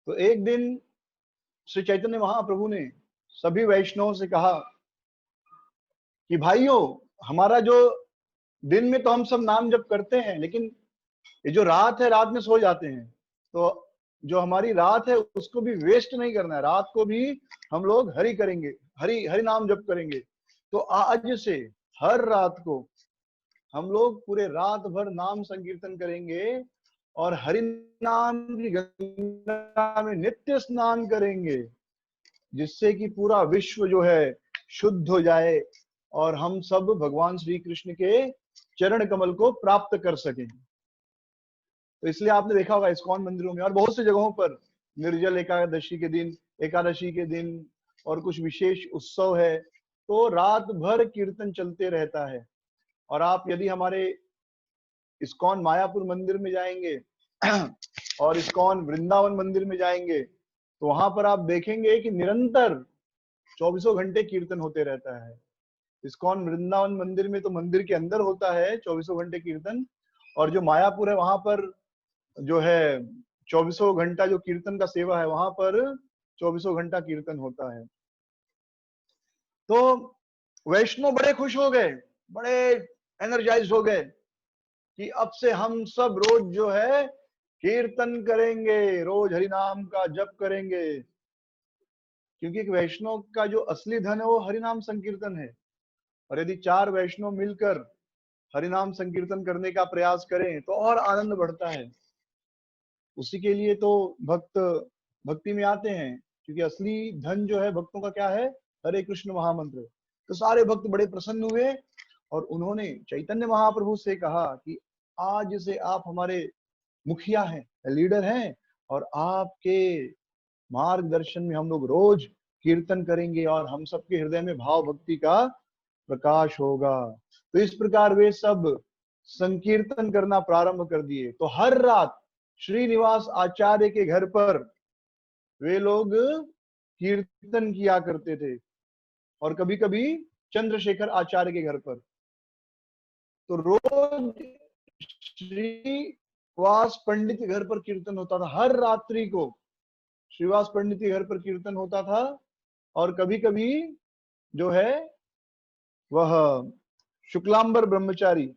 तो एक दिन श्री चैतन्य महाप्रभु ने सभी वैष्णवों से कहा कि भाइयों, हमारा जो दिन में तो हम सब नाम जप करते हैं, लेकिन ये जो रात है, रात में सो जाते हैं। तो जो हमारी रात है उसको भी वेस्ट नहीं करना है, रात को भी हम लोग हरि करेंगे, हरि हरि नाम जप करेंगे। तो आज से हर रात को हम लोग पूरे रात भर नाम संकीर्तन करेंगे और हरि नाम की गंगा में नित्य स्नान करेंगे, जिससे कि पूरा विश्व जो है शुद्ध हो जाए और हम सब भगवान श्री कृष्ण के चरण कमल को प्राप्त कर सकें। तो इसलिए आपने देखा होगा इस्कॉन मंदिरों में और बहुत सी जगहों पर निर्जल एकादशी के दिन, एकादशी के दिन और कुछ विशेष उत्सव है तो रात भर कीर्तन चलते रहता है। और आप यदि हमारे इस्कॉन मायापुर मंदिर में जाएंगे और इस्कॉन वृंदावन मंदिर में जाएंगे तो वहां पर आप देखेंगे कि निरंतर 24 घंटे कीर्तन होते रहता है। इस्कॉन वृंदावन मंदिर में तो मंदिर के अंदर होता है 24 घंटे कीर्तन, और जो मायापुर है वहां पर जो है 24 घंटा जो कीर्तन का सेवा है, वहां पर 24 घंटा कीर्तन होता है। तो वैष्णव बड़े खुश हो गए, बड़े एनर्जाइज हो गए कि अब से हम सब रोज जो है कीर्तन करेंगे, रोज हरि नाम का जप करेंगे। क्योंकि एक वैष्णव का जो असली धन है वो हरि नाम संकीर्तन है। और यदि 4 वैष्णव मिलकर हरि नाम संकीर्तन करने का प्रयास करें तो और आनंद बढ़ता है। उसी के लिए तो भक्त भक्ति में आते हैं, क्योंकि असली धन जो है भक्तों का क्या है, हरे कृष्ण महामंत्र। तो सारे भक्त बड़े प्रसन्न हुए और उन्होंने चैतन्य महाप्रभु से कहा कि आज से आप हमारे मुखिया हैं, लीडर हैं, और आपके मार्गदर्शन में हम लोग रोज कीर्तन करेंगे और हम सबके हृदय में भाव भक्ति का प्रकाश होगा। तो इस प्रकार वे सब संकीर्तन करना प्रारंभ कर दिए। तो हर रात श्रीनिवास आचार्य के घर पर वे लोग कीर्तन किया करते थे, और कभी कभी चंद्रशेखर आचार्य के घर पर। तो रोज श्रीवास पंडित के घर पर कीर्तन होता था, हर रात्रि को श्रीवास पंडित के घर पर कीर्तन होता था। और कभी कभी जो है वह शुक्लांबर ब्रह्मचारी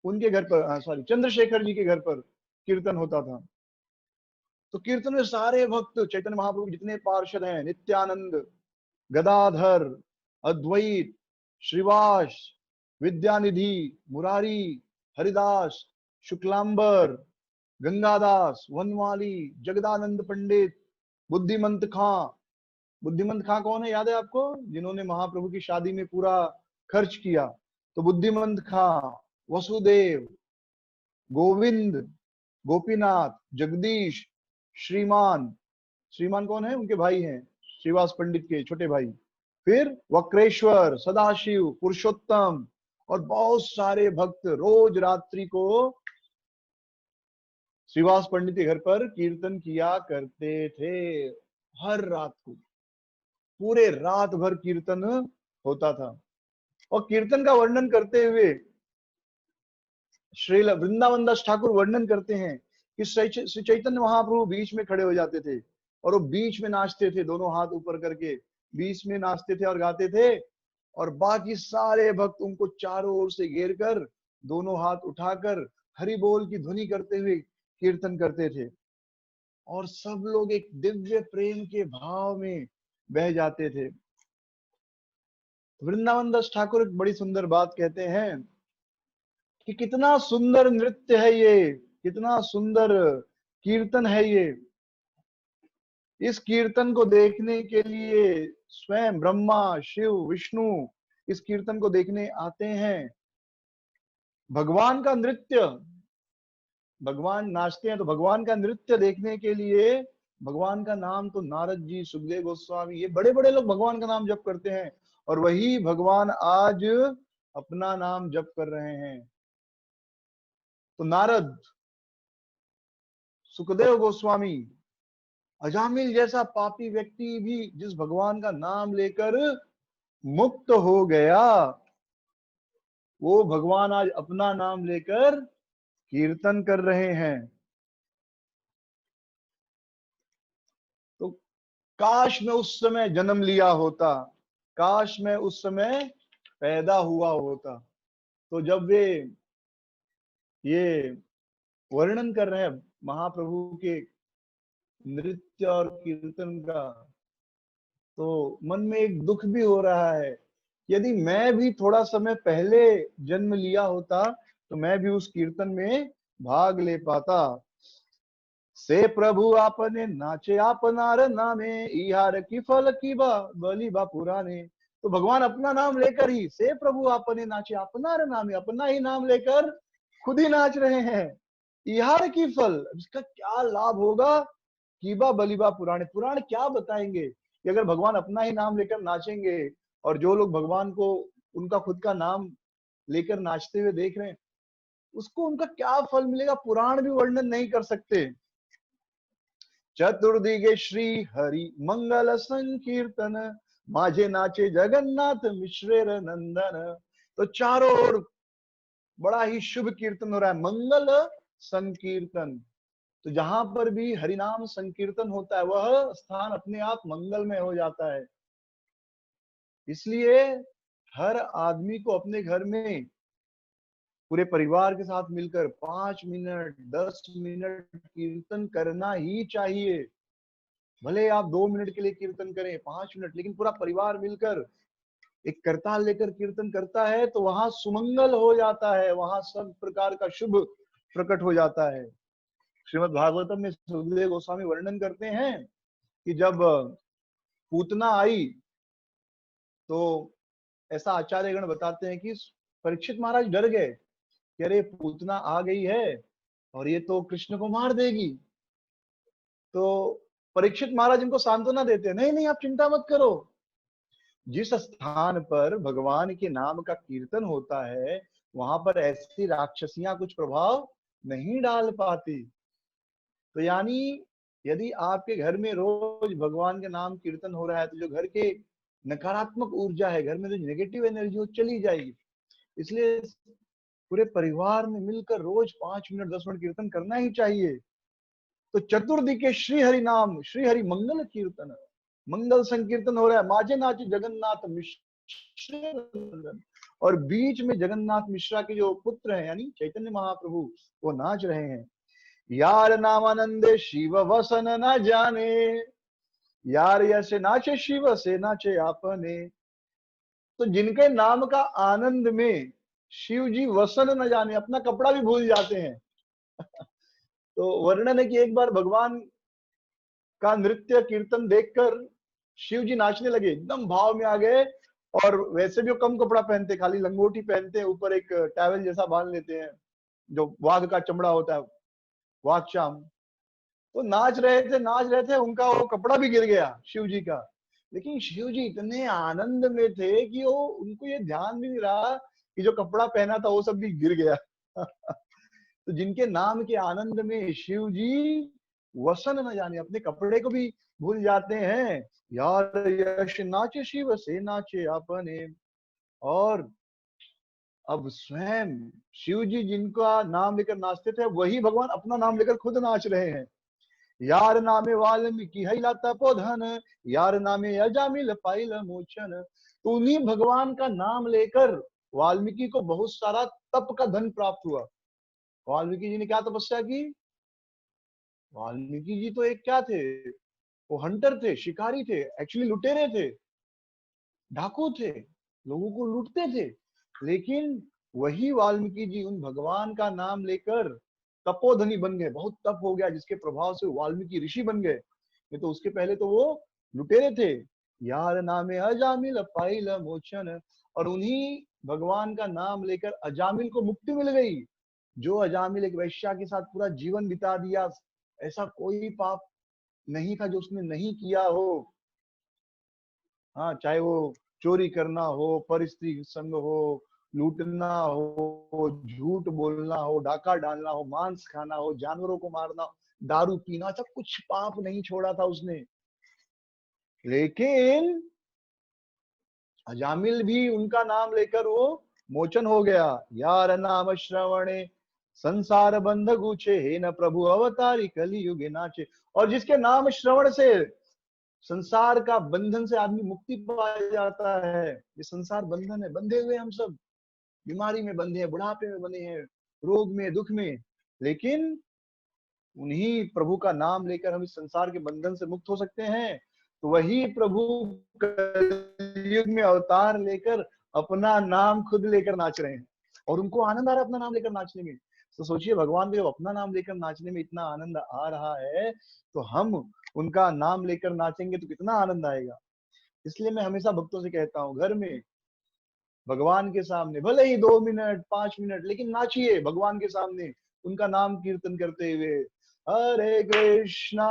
उनके घर पर, सॉरी, चंद्रशेखर जी के घर पर कीर्तन होता था। तो कीर्तन में सारे भक्त चैतन्य महाप्रभु के जितने पार्षद हैं, नित्यानंद, गदाधर, अद्वैत, श्रीवास, विद्यानिधि, मुरारी, हरिदास, शुक्लांबर, गंगादास, वनमाली, जगदानंद पंडित, बुद्धिमंत खां। बुद्धिमंत खां कौन है, याद है आपको, जिन्होंने महाप्रभु की शादी में पूरा खर्च किया। तो बुद्धिमंत खां, वसुदेव, गोविंद, गोपीनाथ, जगदीश, श्रीमान। श्रीमान कौन है, उनके भाई हैं, श्रीवास पंडित के छोटे भाई। फिर वक्रेश्वर, सदाशिव, पुरुषोत्तम, और बहुत सारे भक्त रोज रात्रि को श्रीवास पंडित के घर पर कीर्तन किया करते थे। हर रात को पूरे रात भर कीर्तन होता था। और कीर्तन का वर्णन करते हुए श्री वृंदावन दास ठाकुर वर्णन करते हैं कि श्री चैतन्य महाप्रभु बीच में खड़े हो जाते थे और वो बीच में नाचते थे, दोनों हाथ ऊपर करके बीच में नाचते थे और गाते थे। और बाकी सारे भक्त उनको चारों ओर से घेर कर दोनों हाथ उठाकर हरि बोल की ध्वनि करते हुए कीर्तन करते थे। और सब लोग एक दिव्य प्रेम के भाव में बह जाते थे। वृंदावन दास ठाकुर एक बड़ी सुंदर बात कहते हैं कि कितना सुंदर नृत्य है ये, कितना सुंदर कीर्तन है ये। इस कीर्तन को देखने के लिए स्वयं ब्रह्मा, शिव, विष्णु इस कीर्तन को देखने आते हैं। भगवान का नृत्य, भगवान नाचते हैं तो भगवान का नृत्य देखने के लिए भगवान का नाम तो नारद जी, सुखदेव गोस्वामी, ये बड़े बड़े लोग भगवान का नाम जप करते हैं। और वही भगवान आज अपना नाम जप कर रहे हैं। तो नारद, सुखदेव गोस्वामी, अजामिल जैसा पापी व्यक्ति भी जिस भगवान का नाम लेकर मुक्त हो गया, वो भगवान आज अपना नाम लेकर कीर्तन कर रहे हैं। काश मैं उस समय जन्म लिया होता, काश मैं उस समय पैदा हुआ होता। तो जब वे ये वर्णन कर रहे हैं महाप्रभु के नृत्य और कीर्तन का, तो मन में एक दुख भी हो रहा है। यदि मैं भी थोड़ा समय पहले जन्म लिया होता तो मैं भी उस कीर्तन में भाग ले पाता। से प्रभु आपने नाचे आपनार नामे, इहार की फल की बा बलि बा पुराने। तो भगवान अपना नाम लेकर ही, से प्रभु आपने नाचे आपनार नामे, अपना ही नाम लेकर खुद ही नाच रहे हैं। इहार की फल, इसका क्या लाभ होगा? कीबा बलिबा पुराने, पुराण क्या बताएंगे कि अगर भगवान अपना ही नाम लेकर नाचेंगे, और जो लोग भगवान को उनका खुद का नाम लेकर नाचते हुए देख रहे हैं, उसको उनका क्या फल मिलेगा, पुराण भी वर्णन नहीं कर सकते। चतुर्दिगे श्री हरि मंगल संकीर्तन, माझे नाचे जगन्नाथ मिश्रेर नंदन। तो चारों ओर बड़ा ही शुभ कीर्तन हो रहा है, मंगल संकीर्तन। तो जहां पर भी हरिनाम संकीर्तन होता है वह स्थान अपने आप मंगलमय हो जाता है। इसलिए हर आदमी को अपने घर में पूरे परिवार के साथ मिलकर 5 मिनट 10 मिनट कीर्तन करना ही चाहिए। भले आप 2 मिनट के लिए कीर्तन करें, 5 मिनट, लेकिन पूरा परिवार मिलकर एक करताल लेकर कीर्तन करता है तो वहां सुमंगल हो जाता है, वहां सब प्रकार का शुभ प्रकट हो जाता है। श्रीमद् भागवतम में सुखदेव गोस्वामी वर्णन करते हैं कि जब पूतना आई तो ऐसा आचार्यगण बताते हैं कि परीक्षित महाराज डर गए कि अरे पूतना आ गई है और ये तो कृष्ण को मार देगी। तो परीक्षित महाराज इनको सांत्वना देते हैं, नहीं नहीं आप चिंता मत करो, जिस स्थान पर भगवान के नाम का कीर्तन होता है वहां पर ऐसी राक्षसियां कुछ प्रभाव नहीं डाल पाती। तो यानी यदि आपके घर में रोज भगवान के नाम कीर्तन हो रहा है तो जो घर के नकारात्मक ऊर्जा है, घर में जो नेगेटिव एनर्जी वो चली जाएगी। इसलिए पूरे परिवार में मिलकर रोज 5 मिनट 10 मिनट कीर्तन करना ही चाहिए। तो चतुर्दिके श्री हरि नाम, श्री हरि मंगल कीर्तन, मंगल संकीर्तन हो रहा है। माझे नाचे जगन्नाथ मिश्र, और बीच में जगन्नाथ मिश्रा के जो पुत्र हैं यानी चैतन्य महाप्रभु, वो नाच रहे हैं। यार नाम आनंदे शिव वसन न जाने, यार यसे नाचे शिव से नाचे आपने। तो जिनके नाम का आनंद में शिव जी वसन न जाने, अपना कपड़ा भी भूल जाते हैं। तो वर्णन है कि एक बार भगवान का नृत्य कीर्तन देखकर शिव जी नाचने लगे, एकदम भाव में आ गए। और वैसे भी वो कम कपड़ा पहनते, खाली लंगोटी पहनते हैं, ऊपर एक टैवल जैसा बांध लेते हैं जो वाघ का चमड़ा होता है, वाघ चाम। तो नाच रहे थे, उनका वो कपड़ा भी गिर गया शिव जी का। लेकिन शिव जी इतने आनंद में थे कि वो, उनको ये ध्यान भी नहीं रहा कि जो कपड़ा पहना था वो सब भी गिर गया। तो जिनके नाम के आनंद में शिव जी वसन न जाने, अपने कपड़े को भी भूल जाते हैं। यार यश नाचे शिव से नाचे अपने। और अब स्वयं शिव जी जिनका नाम लेकर नाचते थे वही भगवान अपना नाम लेकर खुद नाच रहे हैं। यार नामे वाल्मीकि हैला तपोधन, यार नामे अजामिल पाइल मोचन। तो उन्हीं भगवान का नाम लेकर वाल्मीकि को बहुत सारा तप का धन प्राप्त हुआ। वाल्मीकि जी ने क्या तपस्या की? वाल्मीकि जी तो एक क्या थे, वो हंटर थे, शिकारी थे, एक्चुअली लुटेरे थे, डाकू थे, लोगों को लूटते थे। लेकिन वही वाल्मीकि जी उन भगवान का नाम लेकर तपोधनी बन गए, बहुत तप हो गया जिसके प्रभाव से वाल्मीकि ऋषि बन गए। नहीं तो उसके पहले तो वो लुटेरे थे। यार नामे अजामिल पाइल मोचन, और उन्हीं भगवान का नाम लेकर अजामिल को मुक्ति मिल गई। जो अजामिल एक वैश्या के साथ पूरा जीवन बिता दिया, ऐसा कोई पाप नहीं था जो उसने नहीं किया हो। हाँ, चाहे वो चोरी करना हो, परस्त्री संग हो, लूटना हो, झूठ बोलना हो, डाका डालना हो, मांस खाना हो, जानवरों को मारना हो, दारू पीना, सब कुछ पाप नहीं छोड़ा था उसने। लेकिन अजामिल भी उनका नाम लेकर वो मोचन हो गया। यार नाम श्रवणे संसार बंध गुचे, हे न प्रभु अवतारी कलि युगे नाचे। और जिसके नाम श्रवण से संसार का बंधन से आदमी मुक्ति पा जाता है। ये संसार बंधन है, बंधे हुए हम सब, बीमारी में बंधे हैं, बुढ़ापे में बंधे हैं, रोग में, दुख में, लेकिन उन्हीं प्रभु का नाम लेकर हम इस संसार के बंधन से मुक्त हो सकते हैं। तो वही प्रभु कलयुग में अवतार लेकर अपना नाम खुद लेकर नाच रहे हैं, और उनको आनंद आ रहा है अपना नाम लेकर नाचने में। तो सोचिए, भगवान को जब अपना नाम लेकर नाचने में इतना आनंद आ रहा है, तो हम उनका नाम लेकर नाचेंगे तो कितना आनंद आएगा। इसलिए मैं हमेशा भक्तों से कहता हूँ, घर में भगवान के सामने भले ही 2 मिनट 5 मिनट, लेकिन नाचिए भगवान के सामने, उनका नाम कीर्तन करते हुए, हरे कृष्णा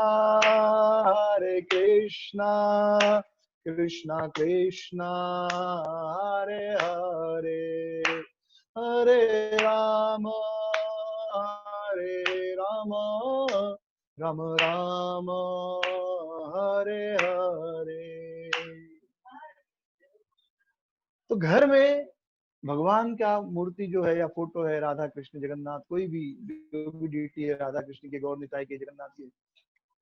कृष्णा कृष्णा हरे हरे, हरे राम राम राम हरे हरे। तो घर में भगवान का मूर्ति जो है या फोटो है, राधा कृष्ण जगन्नाथ, कोई भी जो भी डीटी है, राधा कृष्ण के, गौर निताई के, जगन्नाथ के,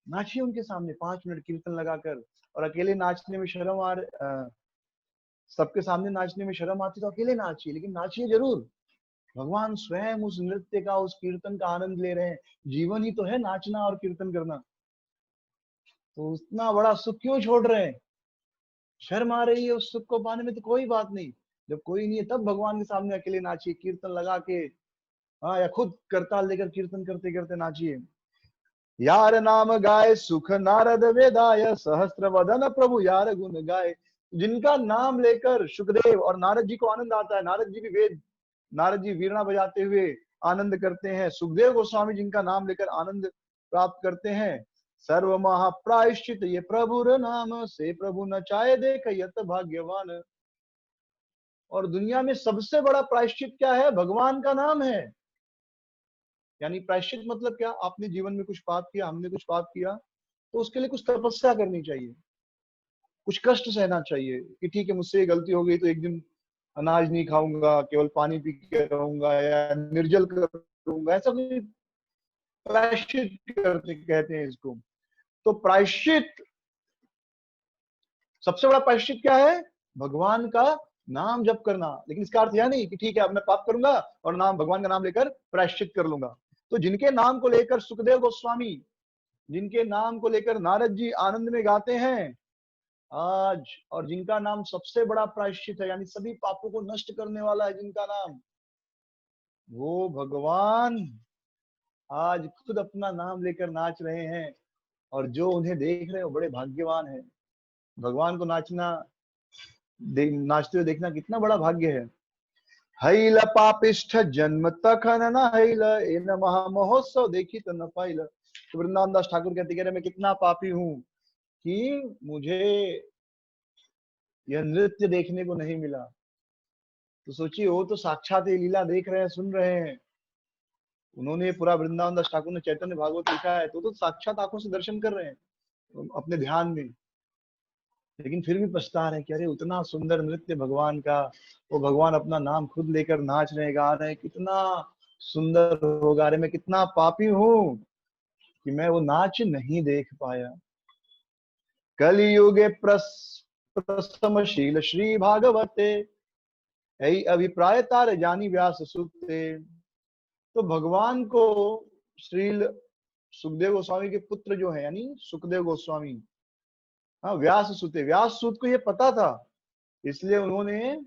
नाचिए उनके सामने 5 मिनट कीर्तन लगाकर। और अकेले नाचने में शर्म सबके सामने नाचने में शर्म आती तो अकेले नाचिए, लेकिन नाचिए जरूर। भगवान स्वयं उस नृत्य का, उस कीर्तन का आनंद ले रहे हैं। जीवन ही तो है नाचना और कीर्तन करना, तो उतना बड़ा सुख क्यों छोड़ रहे हैं। शर्म आ रही है उस सुख को पाने में तो कोई बात नहीं, जब कोई नहीं है तब भगवान के सामने अकेले नाचिए, कीर्तन लगा के, हाँ, या खुद करताल लेकर कीर्तन करते करते नाचिए। यार नाम गाय सुख नारद वेदाय, सहस्त्र वदन प्रभु यार गुण गाय। जिनका नाम लेकर सुखदेव और नारद जी को आनंद आता है, नारद जी भी नारद जी वीणा बजाते हुए आनंद करते हैं, सुखदेव गोस्वामी जिनका नाम लेकर आनंद प्राप्त करते हैं। सर्व महाप्रायश्चित ये प्रभुर नाम, से प्रभु नचाए देख यत भाग्यवान। और दुनिया में सबसे बड़ा प्रायश्चित क्या है? भगवान का नाम है। यानी प्रायश्चित मतलब क्या? आपने जीवन में कुछ पाप किया, हमने कुछ पाप किया, तो उसके लिए कुछ तपस्या करनी चाहिए, कुछ कष्ट सहना चाहिए कि ठीक है, मुझसे ये गलती हो गई तो एक दिन अनाज नहीं खाऊंगा, केवल पानी पी के रहूंगा या निर्जल करूंगा, ऐसा कोई प्रायश्चित करते कहते हैं इसको। तो प्रायश्चित, सबसे बड़ा प्रायश्चित क्या है? भगवान का नाम जप करना। लेकिन इसका अर्थ यह नहीं कि ठीक है अब मैं पाप करूंगा और भगवान का नाम लेकर प्रायश्चित कर लूंगा। तो जिनके नाम को लेकर सुखदेव गोस्वामी, जिनके नाम को लेकर नारद जी आनंद में गाते हैं आज, और जिनका नाम सबसे बड़ा प्रायश्चित है, यानी सभी पापों को नष्ट करने वाला है जिनका नाम, वो भगवान आज खुद अपना नाम लेकर नाच रहे हैं। और जो उन्हें देख रहे हैं वो बड़े भाग्यवान है। भगवान को नाचते हुए देखना कितना बड़ा भाग्य है। हैल पापिष्ठ जन्म तखन न हैल, इन महा महोत्सव देखी तो न पाइल। तो वृंदावन दास ठाकुर कहते कह रहे मैं कितना पापी हूँ कि मुझे यह नृत्य देखने को नहीं मिला। तो सोचिए, वो तो साक्षात ये लीला देख रहे हैं, सुन रहे हैं। उन्होंने पूरा वृंदावन दास ठाकुर ने चैतन्य भागवत लिखा है, तो साक्षात आंखों से दर्शन कर रहे हैं अपने ध्यान में। लेकिन फिर भी पछता रहे हैं कि अरे उतना सुंदर नृत्य भगवान का, वो भगवान अपना नाम खुद लेकर नाच रहे, गा रहे, कितना सुंदर होगा। अरे मैं कितना पापी हूँ कि मैं वो नाच नहीं देख पाया। कलियुगे प्रसमशील श्री भागवते, यही अभिप्राय तार जानी व्यास सुते। तो भगवान को श्रील सुखदेव गोस्वामी के पुत्र जो है, यानी सुखदेव गोस्वामी, हाँ, व्यास सूत को ये पता था, इसलिए उन्होंने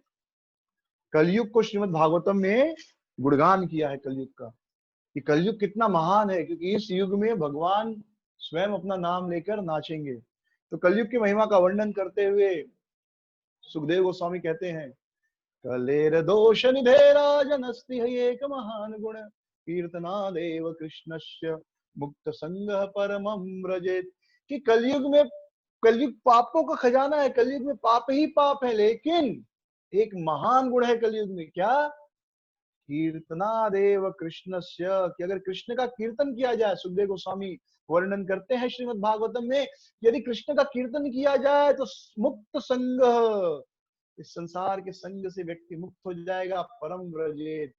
कलयुग को श्रीमद् भागवतम में गुणगान किया है कलयुग का, कि कलयुग कितना महान है, क्योंकि इस युग में भगवान स्वयं अपना नाम लेकर नाचेंगे। तो कलयुग की महिमा का वर्णन करते हुए सुखदेव गोस्वामी कहते हैं, कलेर दोष निधे राजनस्ति है एक महान गुण, कीर्तना देव कृष्णस्य मुक्त संग परमं व्रजेत। कि कलयुग पापों का खजाना है, कलयुग में पाप ही पाप है, लेकिन एक महान गुण है कलयुग में, क्या? कीर्तना देव कृष्णस्य, कि अगर कृष्ण का कीर्तन किया जाए, सुखदेव गोस्वामी वर्णन करते हैं श्रीमद् भागवतम में, यदि कृष्ण का कीर्तन किया जाए तो मुक्त संग, इस संसार के संग से व्यक्ति मुक्त हो जाएगा, परम व्रजेत,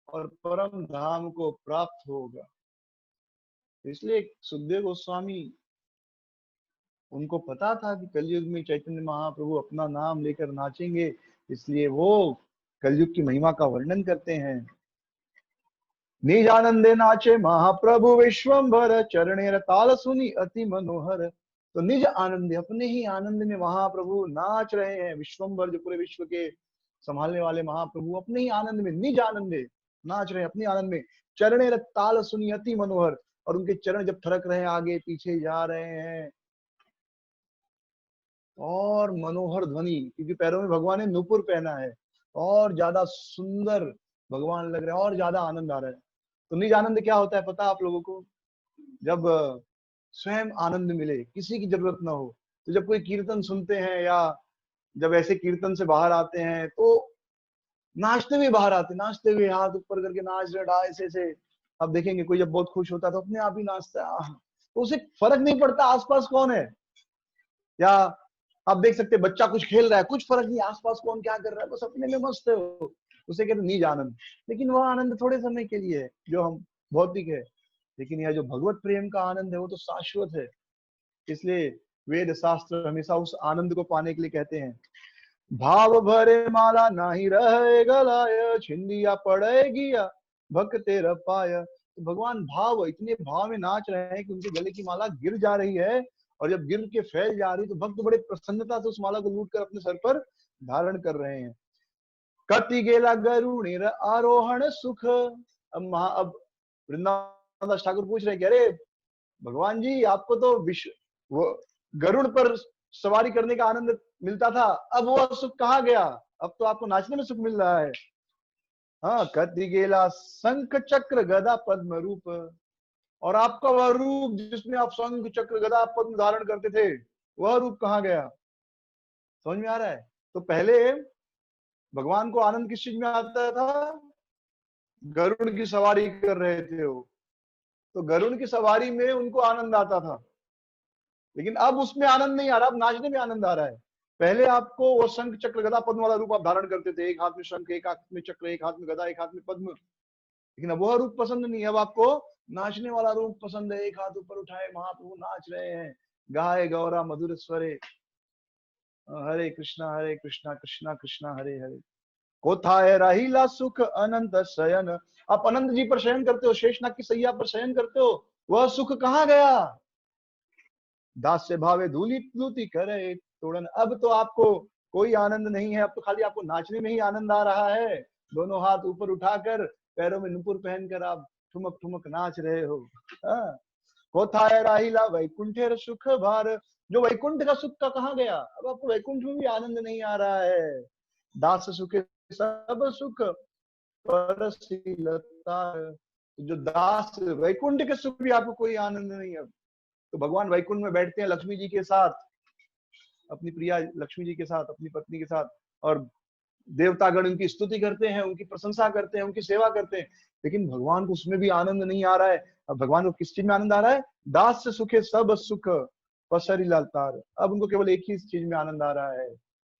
और परम धाम को प्राप्त होगा। इसलिए सुखदेव गोस्वामी उनको पता था कि कलयुग में चैतन्य महाप्रभु अपना नाम लेकर नाचेंगे, इसलिए वो कलयुग की महिमा का वर्णन करते हैं। निज आनंदे नाचे महाप्रभु विश्वम्भर, चरणेर ताल सुनी अति मनोहर। तो निज आनंद, अपने ही आनंद में महाप्रभु नाच रहे हैं। विश्वम्भर जो पूरे विश्व के संभालने वाले महाप्रभु अपने ही आनंद में, निज आनंदे नाच रहे हैं, अपने आनंद में। चरणेर ताल सुनी अति मनोहर, और उनके चरण जब थरक रहे हैं, आगे पीछे जा रहे हैं, और मनोहर ध्वनि, क्योंकि पैरों में भगवान ने नूपुर पहना है, और ज्यादा सुंदर भगवान लग रहे हैं, और ज्यादा आनंद आ रहा है। तो निज आनंद क्या होता है पता आप लोगों को? जब स्वयं आनंद मिले, किसी की जरूरत ना हो। तो जब कोई कीर्तन सुनते हैं, या जब ऐसे कीर्तन से बाहर आते हैं, तो नाचते हुए बाहर आते, नाचते हुए हाथ ऊपर करके नाच रहे, ऐसे ऐसे। आप देखेंगे कोई जब बहुत खुश होता है तो अपने आप ही नाचता है, तो उसे फर्क नहीं पड़ता आसपास कौन है। या आप देख सकते हैं बच्चा कुछ खेल रहा है, कुछ फर्क नहीं आसपास कौन क्या कर रहा है, बस अपने में मस्त है वो, उसे कहते निज आनंद। लेकिन वह आनंद थोड़े समय के लिए है, जो हम भौतिक है। लेकिन यह जो भगवत प्रेम का आनंद है वो तो शाश्वत है। इसलिए वेद शास्त्र हमेशा उस आनंद को पाने के लिए कहते हैं, भाव भरे माला नाही रहे गलाय, छिंदिया पड़ेगी या भक्त तेरा पाय। तो भगवान भाव, इतने भाव में नाच रहे हैं कि उनके गले की माला गिर जा रही है, और जब गिर के फैल जा रही तो भक्त बड़े प्रसन्नता से उस माला को लूट कर अपने सर पर धारण कर रहे हैं। कति गेला गरुणीर आरोहण सुख। अब वृंदावन दास ठाकुर पूछ रहे हैं कि अरे भगवान जी, आपको तो विश्व वो गरुड़ पर सवारी करने का आनंद मिलता था, अब वो सुख कहाँ गया? अब तो आपको नाचने में सुख मिल रहा है। हाँ, कति गेला शंख चक्र गदा पद्म रूप। और आपका वह रूप जिसमें आप शंख चक्र गदा पद्म धारण करते थे, वह रूप कहाँ गया? समझ में आ रहा है? तो पहले भगवान को आनंद किस चीज में आता था? गरुड़ की सवारी कर रहे थे वो, तो गरुड़ की सवारी में उनको आनंद आता था। लेकिन अब उसमें आनंद नहीं आ रहा, अब नाचने में आनंद आ रहा है। पहले आपको वो शंख चक्र गदा पद्म वाला रूप आप धारण करते थे, एक हाथ में शंख, एक हाथ में चक्र, एक हाथ में गदा, एक हाथ में पद्म। लेकिन अब वह रूप पसंद नहीं है, अब आपको नाचने वाला रूप पसंद है। एक हाथ ऊपर उठाए महाप्रभु नाच रहे हैं, गाए गौरा मधुर स्वरे, हरे कृष्णा कृष्णा कृष्णा हरे हरे। कोथाए राहिला सुख अनंत शयन। आप अनंत जी पर शयन करते हो, शेषनाग की सैया पर शयन करते हो, वह सुख कहाँ गया? दास से भावे धूली प्लूति करे तोड़न। अब तो आपको कोई आनंद नहीं है, अब तो खाली आपको नाचने में ही आनंद आ रहा है। दोनों हाथ ऊपर उठाकर, पैरों में नुपुर पहनकर आप ठुमक ठुमक नाच रहे हो। हाँ। कोथाय राहिला वैकुंठेर सुख भार। जो वैकुंठ का सुख का कहाँ गया? अब आपको वैकुंठ में भी आनंद नहीं आ रहा है। दास सुखे सब सुख परसीलता। जो दास, वैकुंठ के सुख भी आपको कोई आनंद नहीं है। तो भगवान वैकुंठ में बैठते हैं लक्ष्मी जी के साथ, अपनी प्रिया लक्ष्मी जी के साथ, अपनी पत्नी के साथ, और देवतागण उनकी स्तुति करते हैं, उनकी प्रशंसा करते हैं, उनकी सेवा करते हैं। लेकिन भगवान को उसमें भी आनंद नहीं आ रहा है। अब भगवान को किस चीज में आनंद आ रहा है? दास से सुखे सब सुख पसरी लालतार। अब उनको केवल एक ही चीज में आनंद आ रहा है,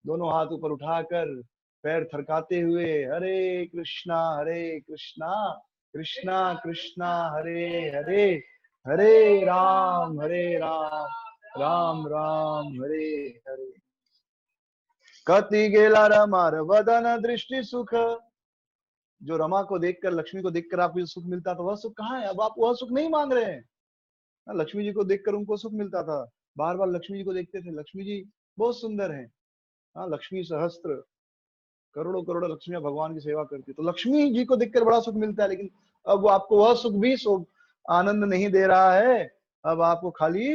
दोनों हाथ ऊपर उठाकर, पैर थरकाते हुए, हरे कृष्णा कृष्णा कृष्णा हरे हरे, हरे राम राम राम हरे हरे। कति गेला रमार वदन दृष्टि सुख। जो रमा को देखकर, लक्ष्मी को देखकर आपको जो सुख मिलता था, वह सुख कहाँ है? अब आप वह सुख नहीं मांग रहे हैं। लक्ष्मी जी को देखकर उनको सुख मिलता था, बार बार लक्ष्मी जी को देखते थे, लक्ष्मी जी बहुत सुंदर है। हाँ, लक्ष्मी सहस्त्र, करोड़ों करोड़ों लक्ष्मियां भगवान की सेवा करती, तो लक्ष्मी जी को देखकर बड़ा सुख मिलता है। लेकिन अब वो आपको वह सुख भी आनंद नहीं दे रहा है। अब आपको खाली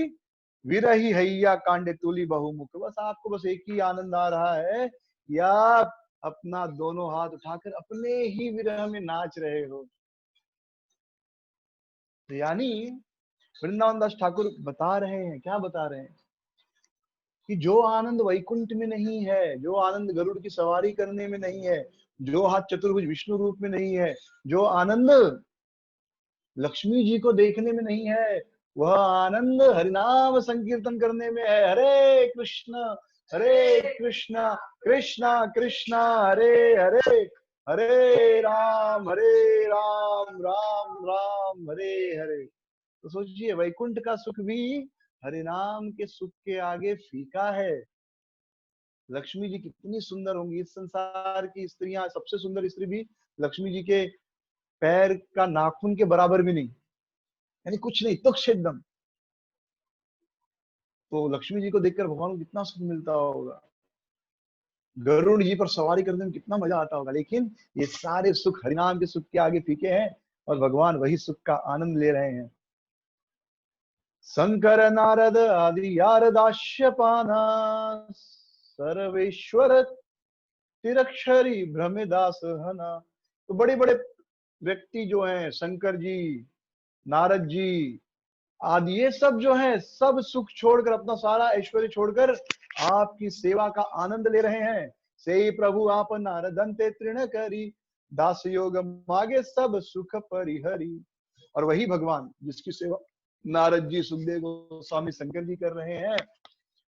विरही हैया कांडे तुली बहुमुख, बस आपको बस एक ही आनंद आ रहा है, या अपना दोनों हाथ उठाकर अपने ही विरह में नाच रहे हो। यानी वृंदावन दास ठाकुर बता रहे हैं, क्या बता रहे हैं? कि जो आनंद वैकुंठ में नहीं है, जो आनंद गरुड़ की सवारी करने में नहीं है, जो हाथ चतुर्भुज विष्णु रूप में नहीं है, जो आनंद लक्ष्मी जी को देखने में नहीं है, वह आनंद हरिनाम संकीर्तन करने में है। हरे कृष्णा कृष्णा कृष्णा हरे हरे, हरे राम राम राम हरे हरे। तो सोचिए, वैकुंठ का सुख भी हरि नाम के सुख के आगे फीका है। लक्ष्मी जी कितनी सुंदर होंगी, इस संसार की स्त्रियां, सबसे सुंदर स्त्री भी लक्ष्मी जी के पैर का नाखून के बराबर भी नहीं, यानी कुछ नहीं, तुच्छ एकदम। तो लक्ष्मी जी को देखकर भगवान को कितना सुख मिलता होगा, गरुड़ जी पर सवारी करने में कितना मजा आता होगा। लेकिन ये सारे सुख हरिनाम के सुख के आगे फीके हैं, और भगवान वही सुख का आनंद ले रहे हैं। शंकर नारद आदि यारदाश्य पाना, सर्वेश्वर तिरक्षरी भ्रमिदास हना। तो बड़े बड़े व्यक्ति जो हैं, शंकर जी, नारद जी आदि, ये सब जो है सब सुख छोड़कर, अपना सारा ऐश्वर्य छोड़कर आपकी सेवा का आनंद ले रहे हैं। से ही प्रभु आप नारदंते तृण करी, दास योग मागे सब सुख परिहरी। और वही भगवान जिसकी सेवा नारद जी, सुखदेव गोस्वामी, शंकर जी कर रहे हैं,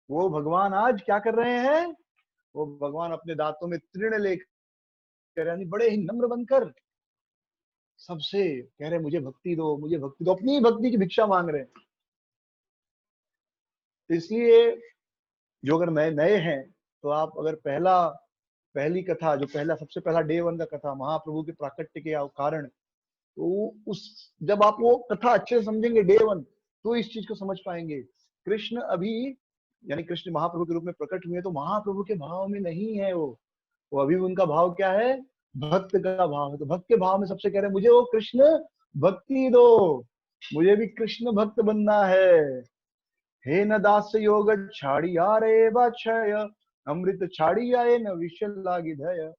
वो भगवान आज क्या कर रहे हैं? वो भगवान अपने दांतों में तृण लेकर, यानी बड़े ही नम्र बनकर सबसे कह रहे मुझे भक्ति दो, मुझे भक्ति दो, अपनी भक्ति की भिक्षा मांग रहे हैं। तो इसलिए जो अगर नए नए हैं, तो आप अगर पहली कथा, जो पहला सबसे पहला डे 1 का कथा, महाप्रभु के प्राकट्य के कारण, तो उस जब आप वो कथा अच्छे से समझेंगे डे 1, तो इस चीज को समझ पाएंगे। कृष्ण अभी, यानी कृष्ण महाप्रभु के रूप में प्रकट हुए, तो महाप्रभु के भाव में नहीं है वो अभी उनका भाव क्या है? भक्त का भाव है। तो भक्त के भाव में सबसे कह रहे हैं मुझे वो कृष्ण भक्ति दो, मुझे भी कृष्ण भक्त बनना है। हे न दास योग छाड़िया रे बाछय, अमृत छाड़िया न विषय लागी धय।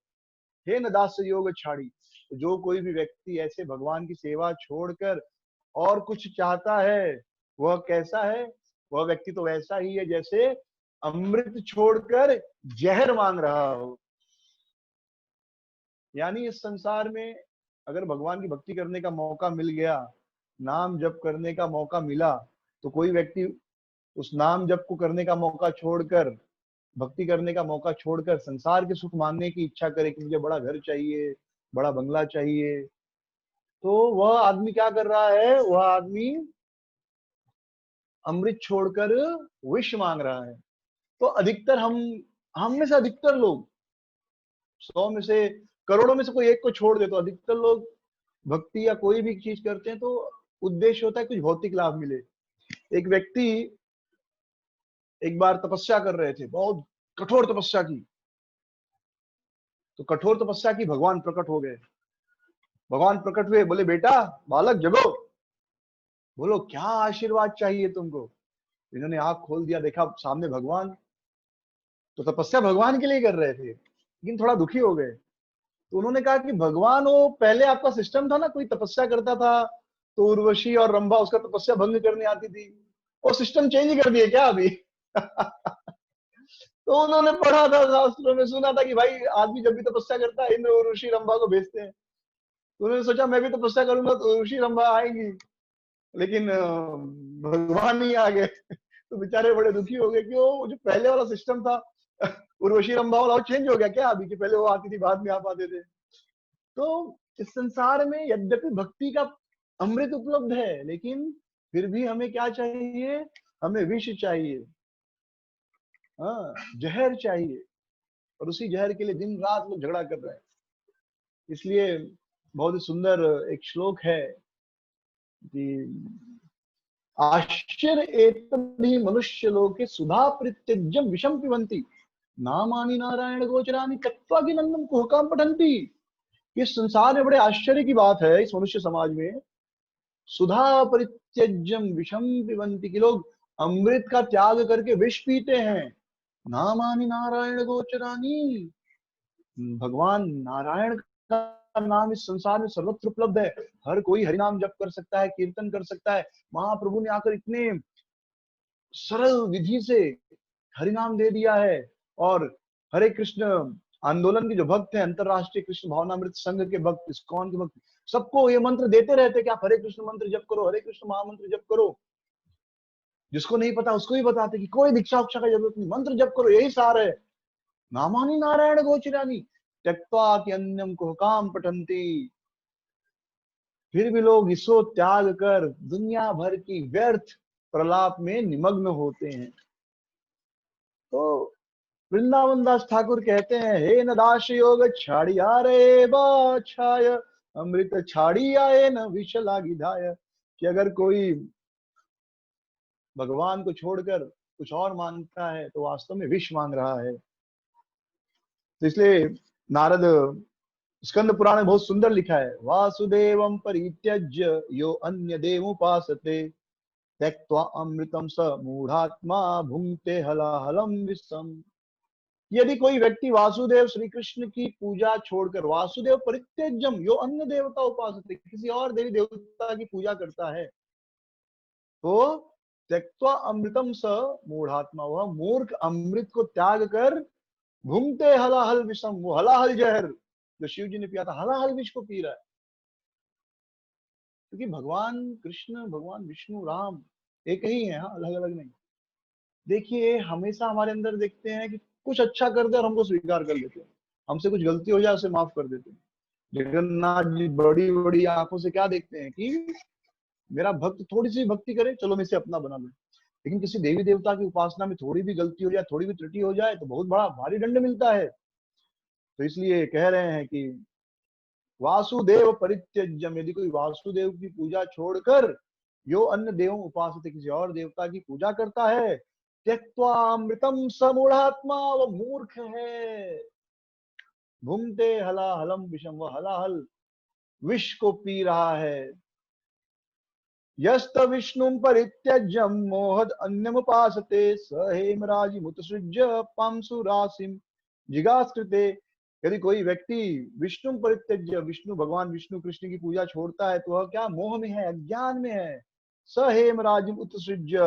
हे न दास योग छाड़ी, जो कोई भी व्यक्ति ऐसे भगवान की सेवा छोड़कर और कुछ चाहता है, वह कैसा है? वह व्यक्ति तो वैसा ही है जैसे अमृत छोड़कर जहर मांग रहा हो। यानी इस संसार में अगर भगवान की भक्ति करने का मौका मिल गया, नाम जप करने का मौका मिला, तो कोई व्यक्ति उस नाम जप को करने का मौका छोड़कर, भक्ति करने का मौका छोड़कर संसार के सुख मांगने की इच्छा करे कि मुझे बड़ा घर चाहिए, बड़ा बंगला चाहिए, तो वह आदमी क्या कर रहा है? वह आदमी अमृत छोड़कर विष मांग रहा है। तो अधिकतर हम में से अधिकतर लोग, 100 में से, करोड़ों में से कोई एक को छोड़ दे, तो अधिकतर लोग भक्ति या कोई भी चीज करते हैं तो उद्देश्य होता है कुछ भौतिक लाभ मिले। एक व्यक्ति एक बार तपस्या कर रहे थे, बहुत कठोर तपस्या की। तो कठोर तपस्या की, भगवान प्रकट हो गए। भगवान प्रकट हुए, बोले बेटा बालक जगो, बोलो क्या आशीर्वाद चाहिए तुमको। इन्होंने आंख खोल दिया, देखा सामने भगवान। तो तपस्या भगवान के लिए कर रहे थे, लेकिन थोड़ा दुखी हो गए। तो उन्होंने कहा कि भगवान, वो पहले आपका सिस्टम था ना, कोई तपस्या करता था तो उर्वशी और रंभा उसका तपस्या भंग करने आती थी, वो सिस्टम चेंज कर दिए क्या अभी? तो उन्होंने पढ़ा था शास्त्रों में, सुना था कि भाई आदमी जब भी तपस्या करता है इंद्र और ऋषि रंभा को भेजते हैं। तो उन्होंने सोचा मैं भी तपस्या करूंगा तो ऋषि रंभा आएंगी, लेकिन भगवान नहीं आ गए। तो बेचारे बड़े दुखी हो गए कि वो जो पहले वाला सिस्टम था उर्वशी रंभा वाला, वो चेंज हो गया क्या अभी? कि पहले वो आती थी बाद में आ पाते थे। तो इस संसार में यद्यपि भक्ति का अमृत उपलब्ध है, लेकिन फिर भी हमें क्या चाहिए? हमें विष चाहिए, हाँ, जहर चाहिए। और उसी जहर के लिए दिन रात लोग झगड़ा कर रहे हैं। इसलिए बहुत ही सुंदर एक श्लोक है कि आश्चर्य एतद्धि मनुष्य लोके सुधा परित्यज्यम विषम पिबन्ति, नामानि नारायण गोचरानि त्यक्त्वा नंदन कुहकाम पठन्ति। इस संसार में बड़े आश्चर्य की बात है, इस मनुष्य समाज में सुधा परित्यज्यम विषम पिबन्ति, कि लोग अमृत का त्याग करके विष पीते हैं। नामानि नारायण गोचरानि, भगवान नारायण का नाम इस संसार में सर्वत्र उपलब्ध है। हर कोई हरिनाम जप कर सकता है, कीर्तन कर सकता है। महाप्रभु ने आकर इतने सरल विधि से हरिनाम दे दिया है। और हरे कृष्ण आंदोलन के जो भक्त हैं, अंतरराष्ट्रीय कृष्ण भावनामृत संघ के भक्त, इस्कॉन के भक्त, सबको ये मंत्र देते रहते कि आप हरे कृष्ण मंत्र जप करो, हरे कृष्ण महामंत्र जप करो। जिसको नहीं पता उसको भी बताते कि कोई दीक्षा उक्षा का जरूरत नहीं, मंत्र जप करो, यही सार है। नामानि नारायण गोचरानि त्यक्त्वा अन्यम कुहकाम पठन्ति। फिर भी लोग इसो त्याग कर दुनिया भर की व्यर्थ प्रलाप में निमग्न होते हैं। तो वृंदावन दास ठाकुर कहते हैं, हे न दास योग छाड़िया रे बाछाय, अमृत छाड़ी आए न विष लागी धाय। कि अगर कोई भगवान को छोड़कर कुछ और मांगता है तो वास्तव में विष मांग रहा है। तो इसलिए नारद स्कंद पुराण में बहुत सुंदर लिखा है, वासुदेवम परित्यज्य यो अन्य देव उपासते त्यक्त्वा अमृतम स मूढ़ात्मा भुंक्ते हलाहलम विषम। यदि कोई व्यक्ति वासुदेव श्री कृष्ण की पूजा छोड़कर, वासुदेव परित्यज्यम यो अन्य देवता उपासते, किसी और देवी देवता की पूजा करता है, तो त्यक्त्वा अमृतम स मूढ़ात्मा, वह मूर्ख अमृत को त्याग कर भुंक्ते हलाहल विषम, वो हलाहल जहर जो शिव जी ने पिया था, हलाहल विष को पी रहा है। क्योंकि भगवान कृष्ण, भगवान विष्णु, राम एक ही है, अलग अलग नहीं। देखिए हमेशा हमारे अंदर देखते हैं कि कुछ अच्छा कर दे और हमको स्वीकार कर लेते हैं, हमसे कुछ गलती हो जाए उसे माफ कर देते हैं। जगन्नाथ जी बड़ी बड़ी आंखों से क्या देखते हैं कि मेरा भक्त थोड़ी सी भक्ति करे, चलो मैं इसे अपना बना लूं। लेकिन किसी देवी देवता की उपासना में थोड़ी भी गलती हो जाए, थोड़ी भी त्रुटि हो जाए तो बहुत बड़ा भारी दंड मिलता है। तो इसलिए कह रहे हैं कि वासुदेव परित्यज्यम, यदि कोई वासुदेव की पूजा छोड़कर यो अन्य देवों उपासते, किसी और देवता की पूजा करता है, त्यक्त्वा अमृतम समूढ़ात्मा, वो मूर्ख है, भुंक्ते हलाहलम विषम, वह हलाहल विष को पी रहा है। यस्त विष्णुम परित्यज्यम मोहद अन्यमुपासते स हेमराजिमुत्सृज्य पांसु राशिम जिगास्कृते। यदि कोई व्यक्ति विष्णु परित्यज्य, विष्णु भगवान विष्णु कृष्ण की पूजा छोड़ता है तो वह क्या मोह में है, अज्ञान में है। स हेमराजिम उत्सृज्य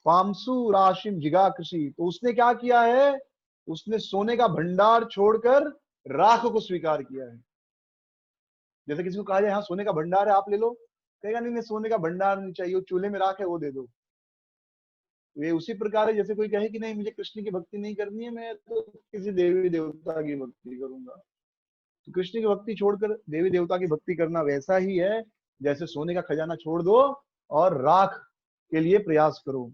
पांसु राशिम जिगाकृषि, तो उसने क्या किया है, उसने सोने का भंडार छोड़कर राख को स्वीकार किया है। जैसे किसी को कहा जाए हाँ सोने का भंडार है आप ले लो, कहेगा नहीं नहीं सोने का भंडार नहीं चाहिए, चूल्हे में राख है वो दे दो। ये उसी प्रकार है जैसे कोई कहे कि नहीं मुझे कृष्ण की भक्ति नहीं करनी है, मैं तो किसी देवी देवता की भक्ति करूंगा। तो कृष्ण की भक्ति छोड़कर देवी देवता की भक्ति करना वैसा ही है जैसे सोने का खजाना छोड़ दो और राख के लिए प्रयास करो।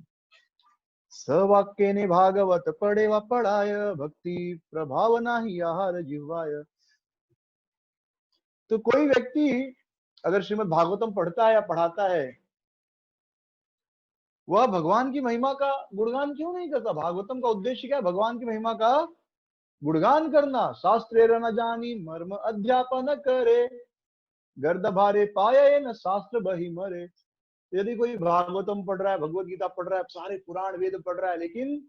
सवाक्य ने भागवत पढ़े व पढ़ाय, भक्ति प्रभाव नाही आहार जिह्वाय। तो कोई व्यक्ति अगर श्रीमद् भागवतम पढ़ता है या पढ़ाता है, वह भगवान की महिमा का गुणगान क्यों नहीं करता? भागवतम का उद्देश्य क्या है? भगवान की महिमा का गुणगान करना। शास्त्रेर न जानी मर्म अध्यापन करे, गर्द भारे पाए न शास्त्र बही मरे। यदि कोई भागवतम पढ़ रहा है, भगवत गीता पढ़ रहा है, सारे पुराण वेद पढ़ रहा है, लेकिन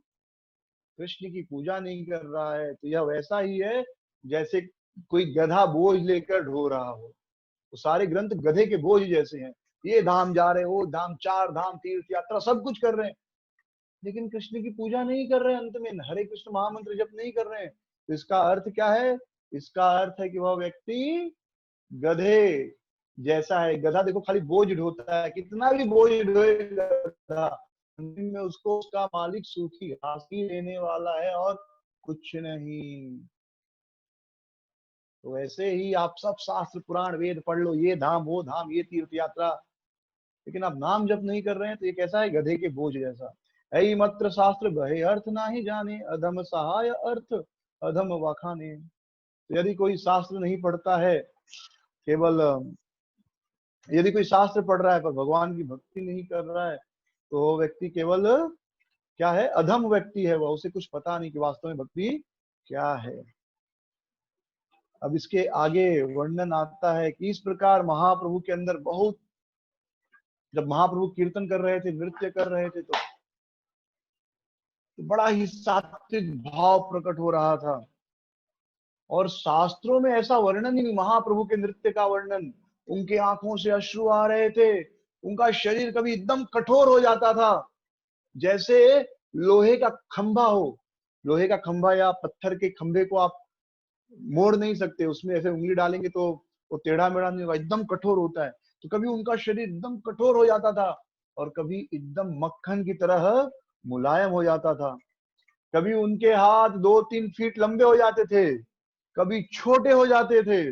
कृष्ण की पूजा नहीं कर रहा है, तो यह वैसा ही है जैसे कोई गधा बोझ लेकर ढो रहा हो। तो सारे ग्रंथ गधे के बोझ जैसे हैं, ये धाम जा रहे, वो धाम, 4 धाम तीर्थ यात्रा सब कुछ कर रहे हैं, लेकिन कृष्ण की पूजा नहीं कर रहे हैं, अंत में हरे कृष्ण महामंत्र जप नहीं कर रहे हैं। तो इसका अर्थ क्या है? इसका अर्थ है कि वह व्यक्ति गधे जैसा है। गधा देखो खाली बोझ ढोता है, कितना भी बोझ ढोए गधा, अंतिम में उसको उसका मालिक सूखी घास ही देने वाला है और कुछ नहीं। तो वैसे ही आप सब शास्त्र पुराण वेद पढ़ लो, ये धाम वो धाम ये तीर्थ यात्रा, लेकिन आप नाम जप नहीं कर रहे हैं, तो ये कैसा है? गधे के बोझ जैसा। ऐ मत्र शास्त्र बहे अर्थ नाही जाने, अधम सहाय अर्थ अधम वाखाने। तो यदि कोई शास्त्र नहीं पढ़ता है, केवल यदि कोई शास्त्र पढ़ रहा है पर भगवान की भक्ति नहीं कर रहा है, तो वो व्यक्ति केवल क्या है? अधम व्यक्ति है। वह, उसे कुछ पता नहीं कि वास्तव में भक्ति क्या है। अब इसके आगे वर्णन आता है कि इस प्रकार महाप्रभु के अंदर बहुत, जब महाप्रभु कीर्तन कर रहे थे, नृत्य कर रहे थे, तो बड़ा ही सात्विक भाव प्रकट हो रहा था। और शास्त्रों में ऐसा वर्णन ही नहीं, महाप्रभु के नृत्य का वर्णन। उनके आंखों से अश्रु आ रहे थे, उनका शरीर कभी एकदम कठोर हो जाता था, जैसे लोहे का खंभा हो। लोहे का खंभा या पत्थर के खंभे को आप मोड़ नहीं सकते, उसमें ऐसे उंगली डालेंगे तो वो टेढ़ा मेढ़ा नहीं होगा, एकदम कठोर होता है। तो कभी उनका शरीर एकदम कठोर हो जाता था और कभी एकदम मक्खन की तरह मुलायम हो जाता था। कभी उनके हाथ 2-3 फीट लंबे हो जाते थे, कभी छोटे हो जाते थे।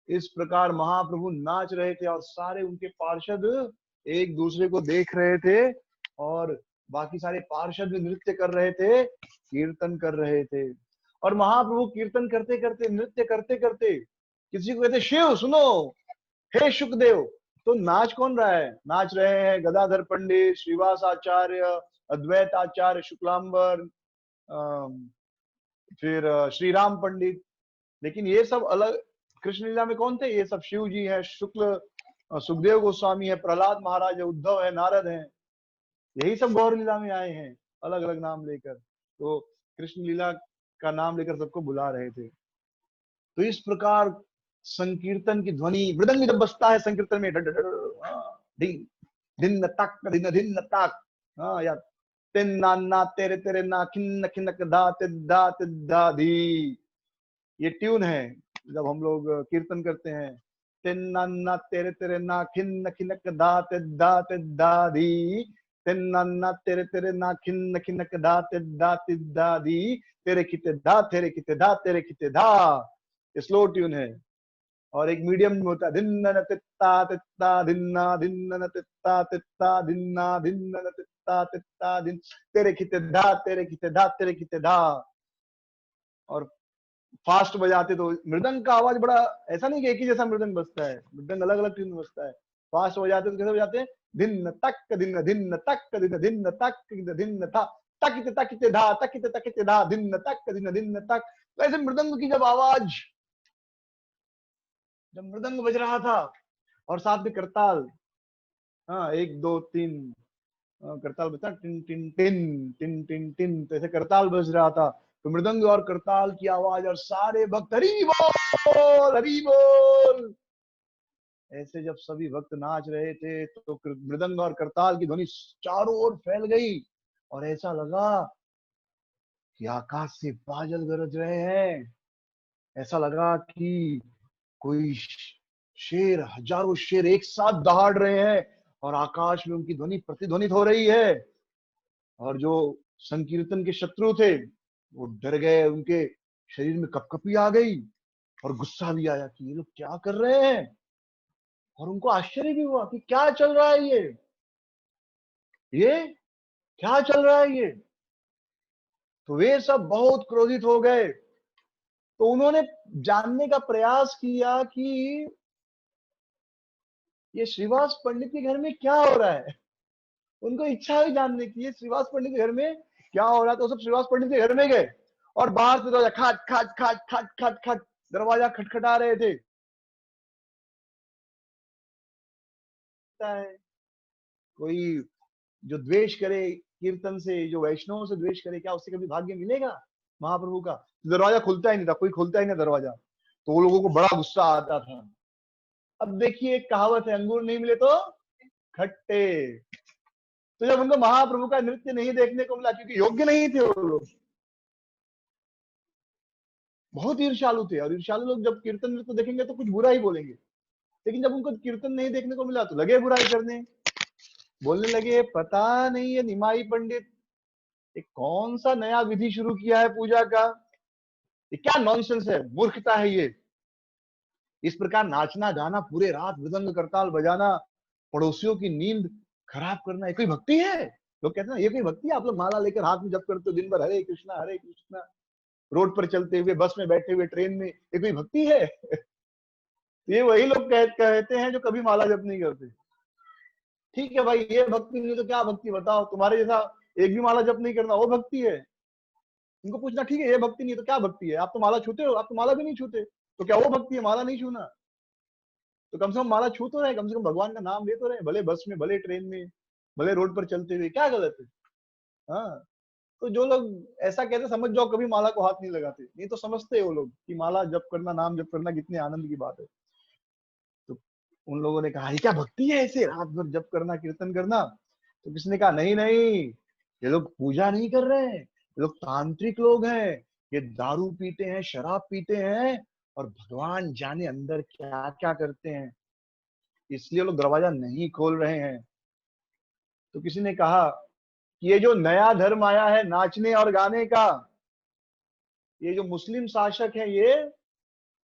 इस प्रकार महाप्रभु नाच रहे थे और सारे उनके पार्षद एक दूसरे को देख रहे थे और बाकी सारे पार्षद भी नृत्य कर रहे थे, कीर्तन कर रहे थे। और महाप्रभु कीर्तन करते करते, नृत्य करते करते किसी को कहते, शिव सुनो, हे शुकदेव। तो नाच कौन रहा है? नाच रहे हैं गदाधर पंडित, श्रीवास आचार्य, अद्वैत आचार्य, शुक्लांबर, फिर श्री राम पंडित। लेकिन ये सब अलग कृष्ण लीला में कौन थे? ये सब शिव जी है, शुक्ल सुखदेव गोस्वामी है, प्रहलाद महाराज है, उद्धव है, नारद है। यही सब गौर लीला में आए हैं, अलग अलग नाम लेकर। तो कृष्ण लीला का नाम लेकर सबको बुला रहे थे। तो इस प्रकार संकीर्तन की ध्वनि, मृदंग जब बजता है संकीर्तन में, ढिन धिन तक धिन धिन तक, हाँ, या तिन ना ना तेरे तेरे ना खिन्न खिनक धा तिद्धा तिद्धा धी, ये ट्यून है जब हम लोग कीर्तन करते हैं। तिन ना ना तेरे तेरे ना खिन्न खिनक धा तिद्धा तिद्धा धी, तिन ना ना तेरे तेरे ना खिन्न खिनक धा तिद्धा तिद्धा धी, तेरे किते धा तेरे किते धा तेरे किते धा। स्लो ट्यून है। और एक मीडियम में होता है, धिन्न तित्ता तित्ता धिन्ना धिन्न तित्ता तित्ता धिन्ना धिन्न तित्ता तित्ता धिन, तेरे खिते धा तेरे खिते धा तेरे खिते धा। और फास्ट बजाते तो मृदंग का आवाज बड़ा, ऐसा नहीं कि एक ही जैसा मृदंग बजता है, मृदंग अलग अलग ट्यून में बजता है। फास्ट बजाते तो कैसे बजाते हैं? धिन्न तक धिन्न तक धिन्न तक धिन्न था, तकित धा तकित धा धिन्न तक धिन्न तक। वैसे मृदंग की जब आवाज, जब मृदंग बज रहा था और साथ में करताल, हाँ, एक दो तीन, करताल बजता, tin tin tin tin tin tin, तो ऐसे करताल बज रहा था। तो मृदंग और करताल की आवाज, और सारे भक्त हरि बोल हरि बोल, ऐसे जब सभी भक्त नाच रहे थे तो मृदंग और करताल की ध्वनि चारों ओर फैल गई। और ऐसा लगा कि आकाश से बादल गरज रहे हैं। ऐसा लगा कि कोई शेर, हजारों शेर एक साथ दहाड़ रहे हैं और आकाश में उनकी ध्वनि प्रतिध्वनित हो रही है। और जो संकीर्तन के शत्रु थे वो डर गए, उनके शरीर में कपकपी आ गई और गुस्सा भी आया कि ये लोग क्या कर रहे हैं। और उनको आश्चर्य भी हुआ कि क्या चल रहा है, ये क्या चल रहा है ये। तो वे सब बहुत क्रोधित हो गए। तो उन्होंने जानने का प्रयास किया कि ये श्रीवास पंडित के घर में क्या हो रहा है। उनको इच्छा हुई जानने की, ये श्रीवास पंडित के घर में क्या हो रहा है। तो सब श्रीवास पंडित के घर में गए और बाहर से दरवाजा खट खट खट खट खट खट, दरवाजा खटखटा रहे थे। कोई जो द्वेष करे कीर्तन से, जो वैष्णव से द्वेष करे, क्या उससे कभी भाग्य मिलेगा महाप्रभु का? दरवाजा खुलता ही नहीं था, कोई खुलता ही नहीं दरवाजा। तो वो लोगों को बड़ा गुस्सा आता था। अब देखिए, एक कहावत है, अंगूर नहीं मिले तो खट्टे। तो जब उनको महाप्रभु का नृत्य नहीं देखने को मिला, क्योंकि योग्य नहीं थे वो लोग, बहुत ईर्ष्यालु थे। और ईर्ष्यालु लोग जब कीर्तन नृत्य देखेंगे तो कुछ बुरा ही बोलेंगे। लेकिन जब उनको कीर्तन नहीं देखने को मिला तो लगे बुराई करने, बोलने लगे, पता नहीं ये निमाई पंडित ये कौन सा नया विधि शुरू किया है पूजा का, ये क्या नॉनसेंस है, मूर्खता है ये। इस प्रकार नाचना गाना, पूरे रात मृदंग करताल बजाना, पड़ोसियों की नींद खराब करना, ये कोई भक्ति है? लोग कहते हैं ये कोई भक्ति है? आप लोग माला लेकर हाथ में जप करते हो दिन भर, हरे कृष्णा, रोड पर चलते हुए, बस में बैठे हुए, ट्रेन में, ये कोई भक्ति है? ये वही लोग कहते हैं जो कभी माला जप नहीं करते। ठीक है भाई, ये भक्ति नहीं तो क्या भक्ति बताओ? तुम्हारे जैसा एक भी माला जप नहीं करना वो भक्ति है? उनको पूछना, ठीक है ये भक्ति नहीं तो क्या भक्ति है? आप तो माला छूते हो, आप तो माला भी नहीं छूते, तो क्या वो भक्ति है माला नहीं छूना? तो कम से कम माला छू तो रहे, कम से कम भगवान का नाम ले तो रहे, भले बस में, भले ट्रेन में, भले रोड पर चलते हुए, क्या गलत है? हाँ। तो जो लोग ऐसा कहते, समझ जाओ कभी माला को हाथ नहीं लगाते, नहीं तो समझते हैं वो लोग कि माला जप करना, नाम जप करना कितने आनंद की बात है। तो उन लोगों ने कहा, ये क्या भक्ति है ऐसे रात भर जप करना, कीर्तन करना? तो किसने कहा, नहीं नहीं, ये लोग पूजा नहीं कर रहे हैं, ये लोग तांत्रिक लोग हैं, ये दारू पीते हैं, शराब पीते हैं, और भगवान जाने अंदर क्या क्या करते हैं, इसलिए लोग दरवाजा नहीं खोल रहे हैं। तो किसी ने कहा कि ये जो नया धर्म आया है नाचने और गाने का, ये जो मुस्लिम शासक है ये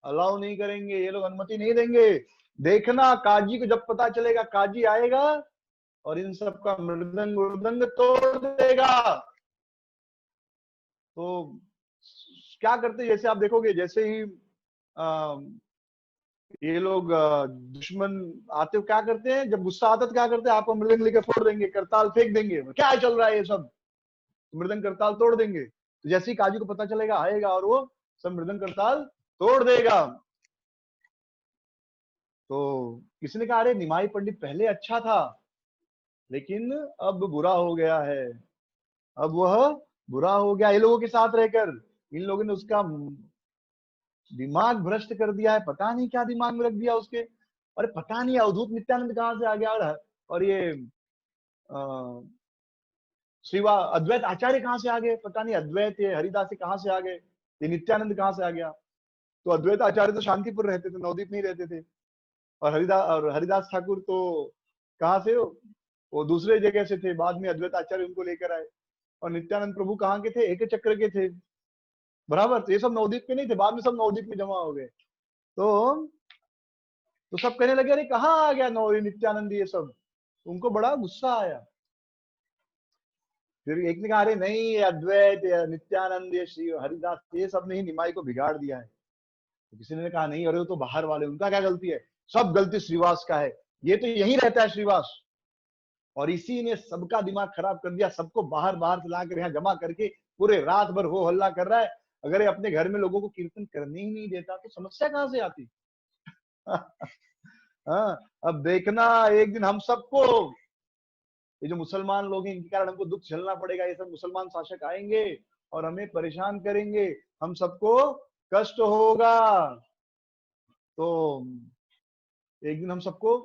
अलाउ नहीं करेंगे, ये लोग अनुमति नहीं देंगे। देखना, काजी को जब पता चलेगा, काजी आएगा और इन सब का मृदंग उर्दंग तोड़ देगा। तो क्या करते, जैसे आप देखोगे, जैसे ही ये लोग दुश्मन आते हो क्या करते हैं, जब गुस्सा आता है तो क्या करते हैं, आपको मृदंग लेकर फोड़ देंगे, करताल फेंक देंगे, क्या चल रहा है ये सब, मृदंग करताल तोड़ देंगे। तो जैसे ही काजू को पता चलेगा आएगा और वो सब मृदंग करताल तोड़ देगा। तो किसी ने कहा अरे निमाई पंडित पहले अच्छा था, लेकिन अब बुरा हो गया है, अब वह बुरा हो गया इन लोगों के साथ रहकर। इन लोगों ने उसका दिमाग भ्रष्ट कर दिया है, पता नहीं क्या दिमाग में रख दिया उसके। अरे पता नहीं अवधूत नित्यानंद कहाँ से आ गया, और ये शिवा अद्वैत आचार्य कहाँ से आ गए, पता नहीं अद्वैत ये हरिदास कहाँ से आ गए, ये नित्यानंद कहाँ से आ गया। तो अद्वैत आचार्य तो शांतिपुर रहते थे, नवदीप नहीं रहते थे। और हरिदास ठाकुर तो कहाँ से, वो दूसरे जगह से थे, बाद में अद्वैत आचार्य उनको लेकर आए। और नित्यानंद प्रभु कहाँ के थे, एक चक्र के थे, बराबर। तो ये सब नवदीप के नहीं थे, बाद में सब नवदीप में जमा हो गए। तो सब कहने लगे अरे कहाँ आ गया नौरी नित्यानंद ये सब, उनको बड़ा गुस्सा आया। फिर एक ने कहा अरे नहीं, ये अद्वैत ये नित्यानंद ये श्री हरिदास ये सब ने ही निमाई को बिगाड़ दिया है। तो किसी ने कहा नहीं, अरे वो तो बाहर वाले, उनका क्या गलती है, सब गलती श्रीवास का है, ये तो यहीं रहता है श्रीवास, और इसी ने सबका दिमाग खराब कर दिया, सबको बाहर बाहर से लाकर यहाँ जमा करके पूरे रात भर हो हल्ला कर रहा है। अगर ये अपने घर में लोगों को कीर्तन करने ही नहीं देता तो समस्या कहाँ से आती। हाँ, अब देखना एक दिन हम सबको, ये जो मुसलमान लोग हैं इनके कारण हमको दुख झेलना पड़ेगा, ये सब मुसलमान शासक आएंगे और हमें परेशान करेंगे, हम सबको कष्ट होगा। तो एक दिन हम सबको,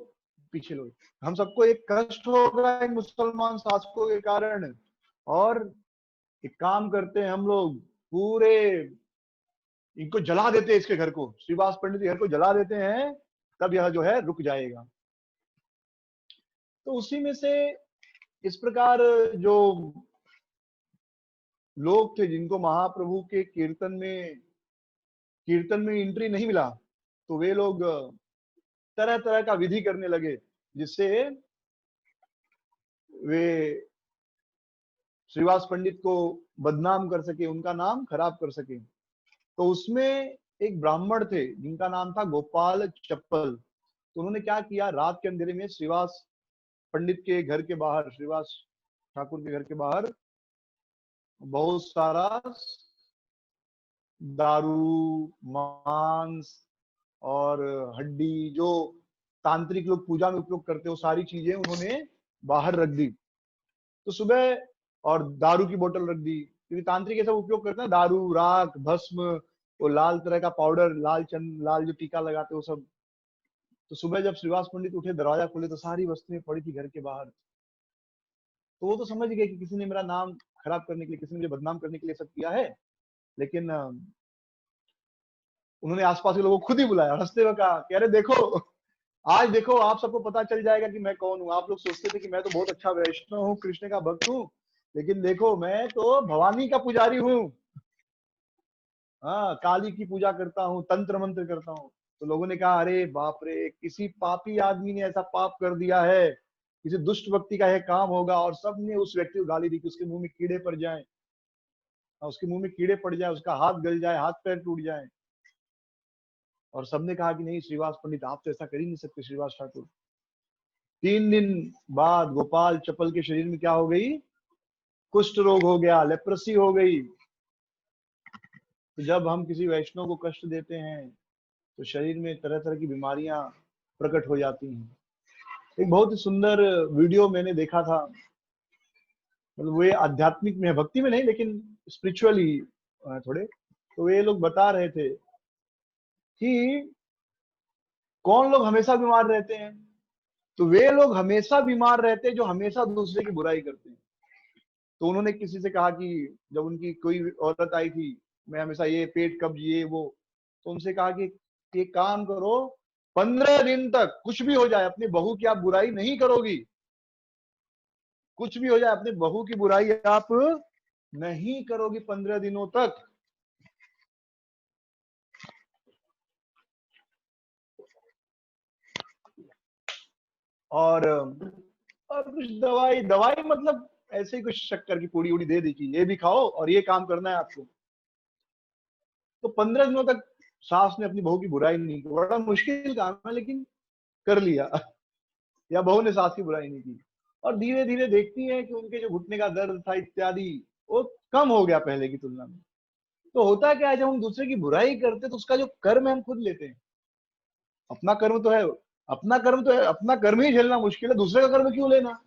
पीछे लोग, हम सबको एक कष्ट होगा इन मुसलमान शासकों के कारण। और एक काम करते हैं हम लोग, पूरे इनको जला देते हैं, इसके घर को, श्रीवास पंडित के घर को जला देते हैं, तब यह जो है रुक जाएगा। तो उसी में से इस प्रकार जो लोग थे जिनको महाप्रभु के कीर्तन में एंट्री नहीं मिला, तो वे लोग तरह तरह का विधि करने लगे, जिससे वे श्रीवास पंडित को बदनाम कर सके, उनका नाम खराब कर सके। तो उसमें एक ब्राह्मण थे जिनका नाम था गोपाल चप्पल। तो उन्होंने क्या किया, रात के अंधेरे में श्रीवास पंडित के घर के बाहर, श्रीवास ठाकुर के घर के बाहर बहुत सारा दारू, मांस और हड्डी, जो तांत्रिक लोग पूजा में उपयोग करते हो, सारी चीजें उन्होंने बाहर रख दी। तो सुबह, और दारू की बोतल रख दी, क्योंकि तांत्रिक ये सब उपयोग करते हैं, दारू, राख, भस्म, वो लाल तरह का पाउडर, लाल जो टीका लगाते हो सब। तो सुबह जब श्रीवास पंडित उठे, दरवाजा खोले तो सारी वस्तुएं पड़ी थी घर के बाहर। तो वो तो समझ गए कि किसी ने मेरा नाम खराब करने के लिए, किसी ने मुझे बदनाम करने के लिए सब किया है। लेकिन उन्होंने आसपास के लोगों को खुद ही बुलाया, हंसते हुए कहा कि अरे देखो, आज देखो आप सबको पता चल जाएगा कि मैं कौन हूँ। आप लोग सोचते थे कि मैं तो बहुत अच्छा वैष्णव हूँ, कृष्ण का भक्त हूँ, लेकिन देखो मैं तो भवानी का पुजारी हूँ। हाँ, काली की पूजा करता हूँ, तंत्र मंत्र करता हूँ। तो लोगों ने कहा अरे बाप रे, किसी पापी आदमी ने ऐसा पाप कर दिया है, किसी दुष्ट व्यक्ति का यह काम होगा। और सबने उस व्यक्ति को गाली दी कि उसके मुंह में कीड़े पड़ जाएं, उसके मुंह में कीड़े पड़ जाए, उसका हाथ गल जाए, हाथ पैर टूट जाए। और सबने कहा कि नहीं श्रीवास पंडित, आप तो ऐसा कर ही नहीं सकते श्रीवास ठाकुर। 3 दिन बाद गोपाल चप्पल के शरीर में क्या हो गई, कुष्ठ रोग हो गया, लेप्रेसी हो गई। तो जब हम किसी वैष्णव को कष्ट देते हैं तो शरीर में तरह तरह की बीमारियां प्रकट हो जाती हैं। एक बहुत ही सुंदर वीडियो मैंने देखा था, मतलब वे आध्यात्मिक में है, भक्ति में नहीं, लेकिन स्पिरिचुअली थोड़े। तो वे लोग बता रहे थे कि कौन लोग हमेशा बीमार रहते हैं। तो वे लोग हमेशा बीमार रहते हैं जो हमेशा दूसरे की बुराई करते हैं। तो उन्होंने किसी से कहा कि जब उनकी कोई औरत आई थी, मैं हमेशा ये पेट कब्ज ये वो, तो उनसे कहा कि एक काम करो, 15 दिन तक कुछ भी हो जाए अपनी बहू की आप बुराई नहीं करोगी, कुछ भी हो जाए अपनी बहू की बुराई आप नहीं करोगी 15 दिनों तक। और और कुछ दवाई दवाई मतलब ऐसे ही कुछ शक्कर की पूड़ी उड़ी दे दी कि ये भी खाओ और ये काम करना है आपको। तो 15 दिनों तक सास ने अपनी बहू की बुराई नहीं की। बड़ा मुश्किल काम है लेकिन कर लिया। या बहू ने सास की बुराई नहीं की। और धीरे धीरे देखती है कि उनके जो घुटने का दर्द था इत्यादि वो कम हो गया पहले की तुलना में। तो होता क्या है, जब हम दूसरे की बुराई करते हैं तो उसका जो कर्म है हम खुद लेते हैं। अपना कर्म तो है, अपना कर्म तो है, अपना कर्म ही झेलना मुश्किल है, दूसरे का कर्म क्यों लेना।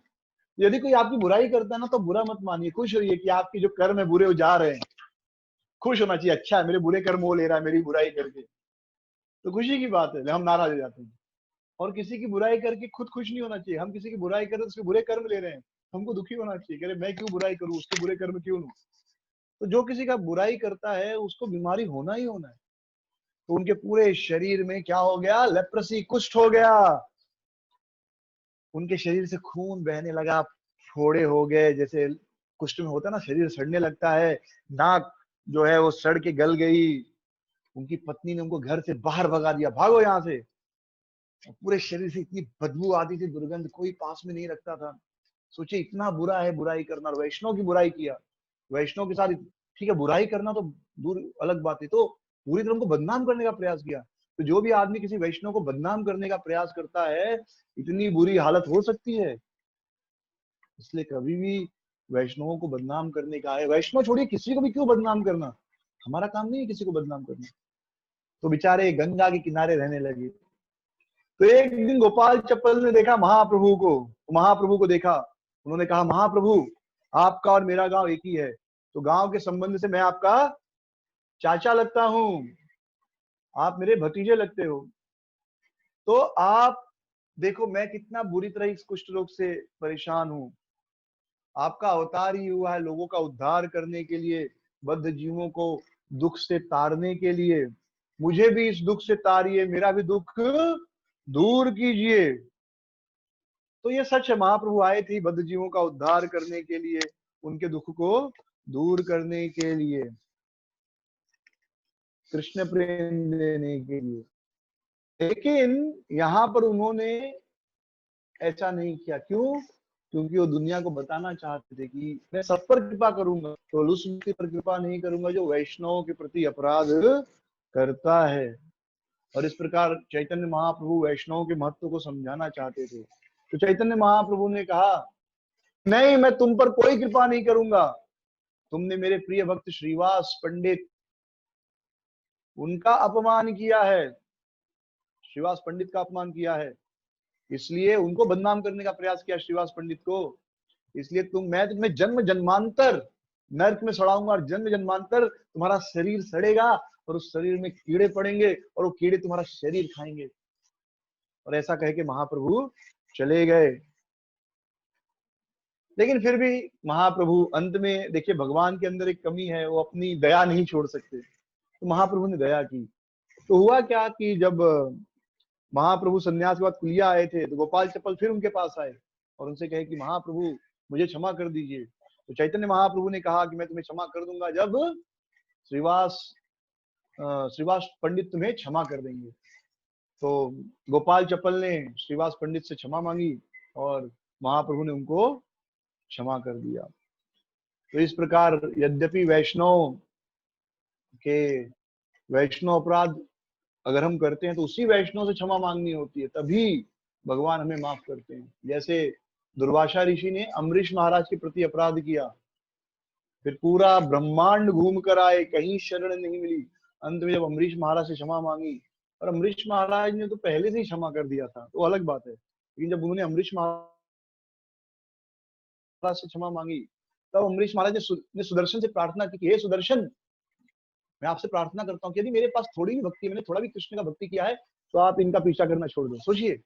यदि कोई आपकी बुराई करता है ना तो बुरा मत मानिए, खुश रहिए कि आपकी जो कर्म है बुरे हो जा रहे हैं। खुश होना चाहिए, अच्छा है मेरे बुरे कर्म वो ले रहा है मेरी बुराई करके, तो खुशी की बात है। हम नाराज हो जाते हैं। और किसी की बुराई करके खुद खुश नहीं होना चाहिए। हम किसी की बुराई करें तो उसके बुरे कर्म ले रहे हैं, हमको दुखी होना चाहिए, कह रहे मैं क्यों बुराई करूं, उसके बुरे कर्म क्यों लूं। तो जो किसी का बुराई करता है उसको बीमारी होना ही होना है। तो उनके पूरे शरीर में क्या हो गया, लेप्रेसी, कुष्ठ हो गया। उनके शरीर से खून बहने लगा, फोड़े हो गए, जैसे कुष्ठ में होता है ना, शरीर सड़ने लगता है। नाक जो है वो सड़ के गल गई। उनकी पत्नी ने उनको घर से बाहर भगा दिया, भागो यहाँ से। पूरे शरीर से इतनी बदबू आती थी, दुर्गंध, कोई पास में नहीं रखता था। सोचिए इतना बुरा है बुराई करना, और वैष्णव की बुराई किया। वैष्णव के साथ ठीक है, बुराई करना तो दूर अलग बात है, तो पूरी तरह उनको बदनाम करने का प्रयास किया। तो जो भी आदमी किसी वैष्णव को बदनाम करने का प्रयास करता है, इतनी बुरी हालत हो सकती है। इसलिए कभी भी वैष्णवों को बदनाम करने का है, वैष्णव छोड़िए किसी को भी क्यों बदनाम करना, हमारा काम नहीं है किसी को बदनाम करना। तो बेचारे गंगा के किनारे रहने लगे। तो एक दिन गोपाल चप्पल ने देखा महाप्रभु को, महाप्रभु को देखा। उन्होंने कहा महाप्रभु, आपका और मेरा गांव एक ही है, तो गांव के संबंध से मैं आपका चाचा लगता हूँ, आप मेरे भतीजे लगते हो। तो आप देखो मैं कितना बुरी तरह इस कुष्ठ रोग से परेशान हूँ। आपका अवतार ही हुआ है लोगों का उद्धार करने के लिए, बद्ध जीवों को दुख से तारने के लिए। मुझे भी इस दुख से तारिए, मेरा भी दुख दूर कीजिए। तो ये सच है, महाप्रभु आए थे बद्ध जीवों का उद्धार करने के लिए, उनके दुख को दूर करने के लिए, कृष्ण प्रेम देने के लिए। लेकिन यहाँ पर उन्होंने ऐसा नहीं किया, क्यों? क्योंकि वो दुनिया को बताना चाहते थे कि मैं सब पर कृपा करूंगा, तो उस व्यक्ति पर कृपा नहीं करूंगा जो वैष्णव के प्रति अपराध करता है। और इस प्रकार चैतन्य महाप्रभु वैष्णव के महत्व को समझाना चाहते थे। तो चैतन्य महाप्रभु ने कहा नहीं, मैं तुम पर कोई कृपा नहीं करूंगा। तुमने मेरे प्रिय भक्त श्रीवास पंडित, उनका अपमान किया है, श्रीवास पंडित का अपमान किया है, इसलिए उनको बदनाम करने का प्रयास किया श्रीवास पंडित को। इसलिए मैं तुम्हें जन्म जन्मांतर नरक में सड़ाऊंगा, और जन्म जन्मांतर तुम्हारा शरीर सड़ेगा और उस शरीर में कीड़े पड़ेंगे और वो कीड़े तुम्हारा शरीर खाएंगे। और ऐसा कह के महाप्रभु चले गए। लेकिन फिर भी महाप्रभु अंत में, देखिए भगवान के अंदर एक कमी है, वो अपनी दया नहीं छोड़ सकते। तो महाप्रभु ने दया की। तो हुआ क्या कि जब महाप्रभु संन्यास के बाद कुलिया आए थे, तो गोपाल चप्पल फिर उनके पास आए और उनसे कहे कि महाप्रभु मुझे क्षमा कर दीजिए। तो चैतन्य महाप्रभु ने कहा कि मैं तुम्हें क्षमा कर दूंगा जब श्रीवास श्रीवास पंडित तुम्हें क्षमा कर देंगे। तो गोपाल चप्पल ने श्रीवास पंडित से क्षमा मांगी और महाप्रभु ने उनको क्षमा कर दिया। तो इस प्रकार यद्यपि के वैष्णव अपराध अगर हम करते हैं तो उसी वैष्णव से क्षमा मांगनी होती है, तभी भगवान हमें माफ करते हैं। जैसे दुर्वासा ऋषि ने अम्बरीश महाराज के प्रति अपराध किया, फिर पूरा ब्रह्मांड घूम कर आए, कहीं शरण नहीं मिली। अंत में जब अम्बरीश महाराज से क्षमा मांगी, और अम्बरीश महाराज ने तो पहले से ही क्षमा कर दिया था, तो अलग बात है, लेकिन जब उन्होंने अम्बरीश महाराज से क्षमा मांगी, तब अम्बरीश महाराज ने सुदर्शन से प्रार्थना की कि हे सुदर्शन, मैं आपसे प्रार्थना करता हूँ कि यदि मेरे पास थोड़ी भी भक्ति, मैंने थोड़ा भी कृष्ण का भक्ति किया है, तो आप इनका पीछा करना छोड़ दो। सोचिए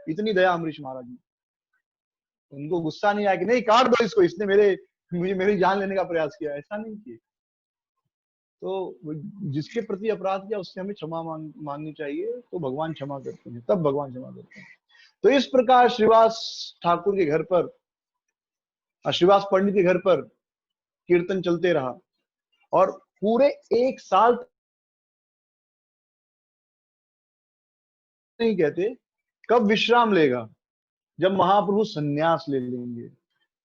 इतनी दया अम्बरीश महाराज ने। उनको गुस्सा नहीं आया कि नहीं काट दो इसको, इसने मुझे मेरी जान लेने का प्रयास किया, ऐसा नहीं किया। तो जिसके प्रति अपराध किया उससे हमें क्षमा मांगनी चाहिए, तो भगवान क्षमा करते हैं, तब भगवान क्षमा करते हैं। तो इस प्रकार श्रीवास ठाकुर के घर पर, श्रीवास पंडित के घर पर कीर्तन चलते रहा, और पूरे 1 साल नहीं कहते कब विश्राम लेगा, जब महाप्रभु संन्यास ले लेंगे।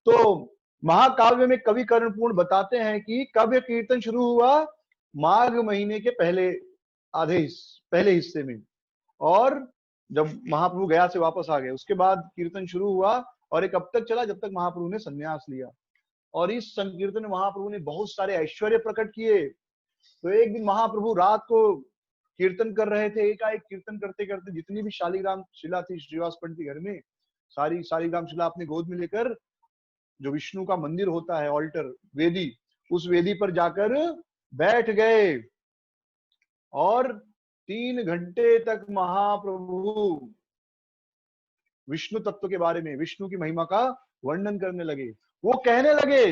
तो महाकाव्य में कवि कर्णपूर्ण बताते हैं कि कब यह कीर्तन शुरू हुआ, माघ महीने के पहले हिस्से में, और जब महाप्रभु गया से वापस आ गए उसके बाद कीर्तन शुरू हुआ, और एक अब तक चला जब तक महाप्रभु ने संन्यास लिया। और इस संकीर्तन में महाप्रभु ने बहुत सारे ऐश्वर्य प्रकट किए। तो एक दिन महाप्रभु रात को कीर्तन कर रहे थे, एकाएक कीर्तन करते करते जितनी भी शालिग्राम शिला थी श्रीवास पंडित के घर में, सारी शालिग्राम शिला अपने गोद में लेकर जो विष्णु का मंदिर होता है, ऑल्टर, वेदी, उस वेदी पर जाकर बैठ गए, और 3 घंटे तक महाप्रभु विष्णु तत्व के बारे में, विष्णु की महिमा का वर्णन करने लगे। वो कहने लगे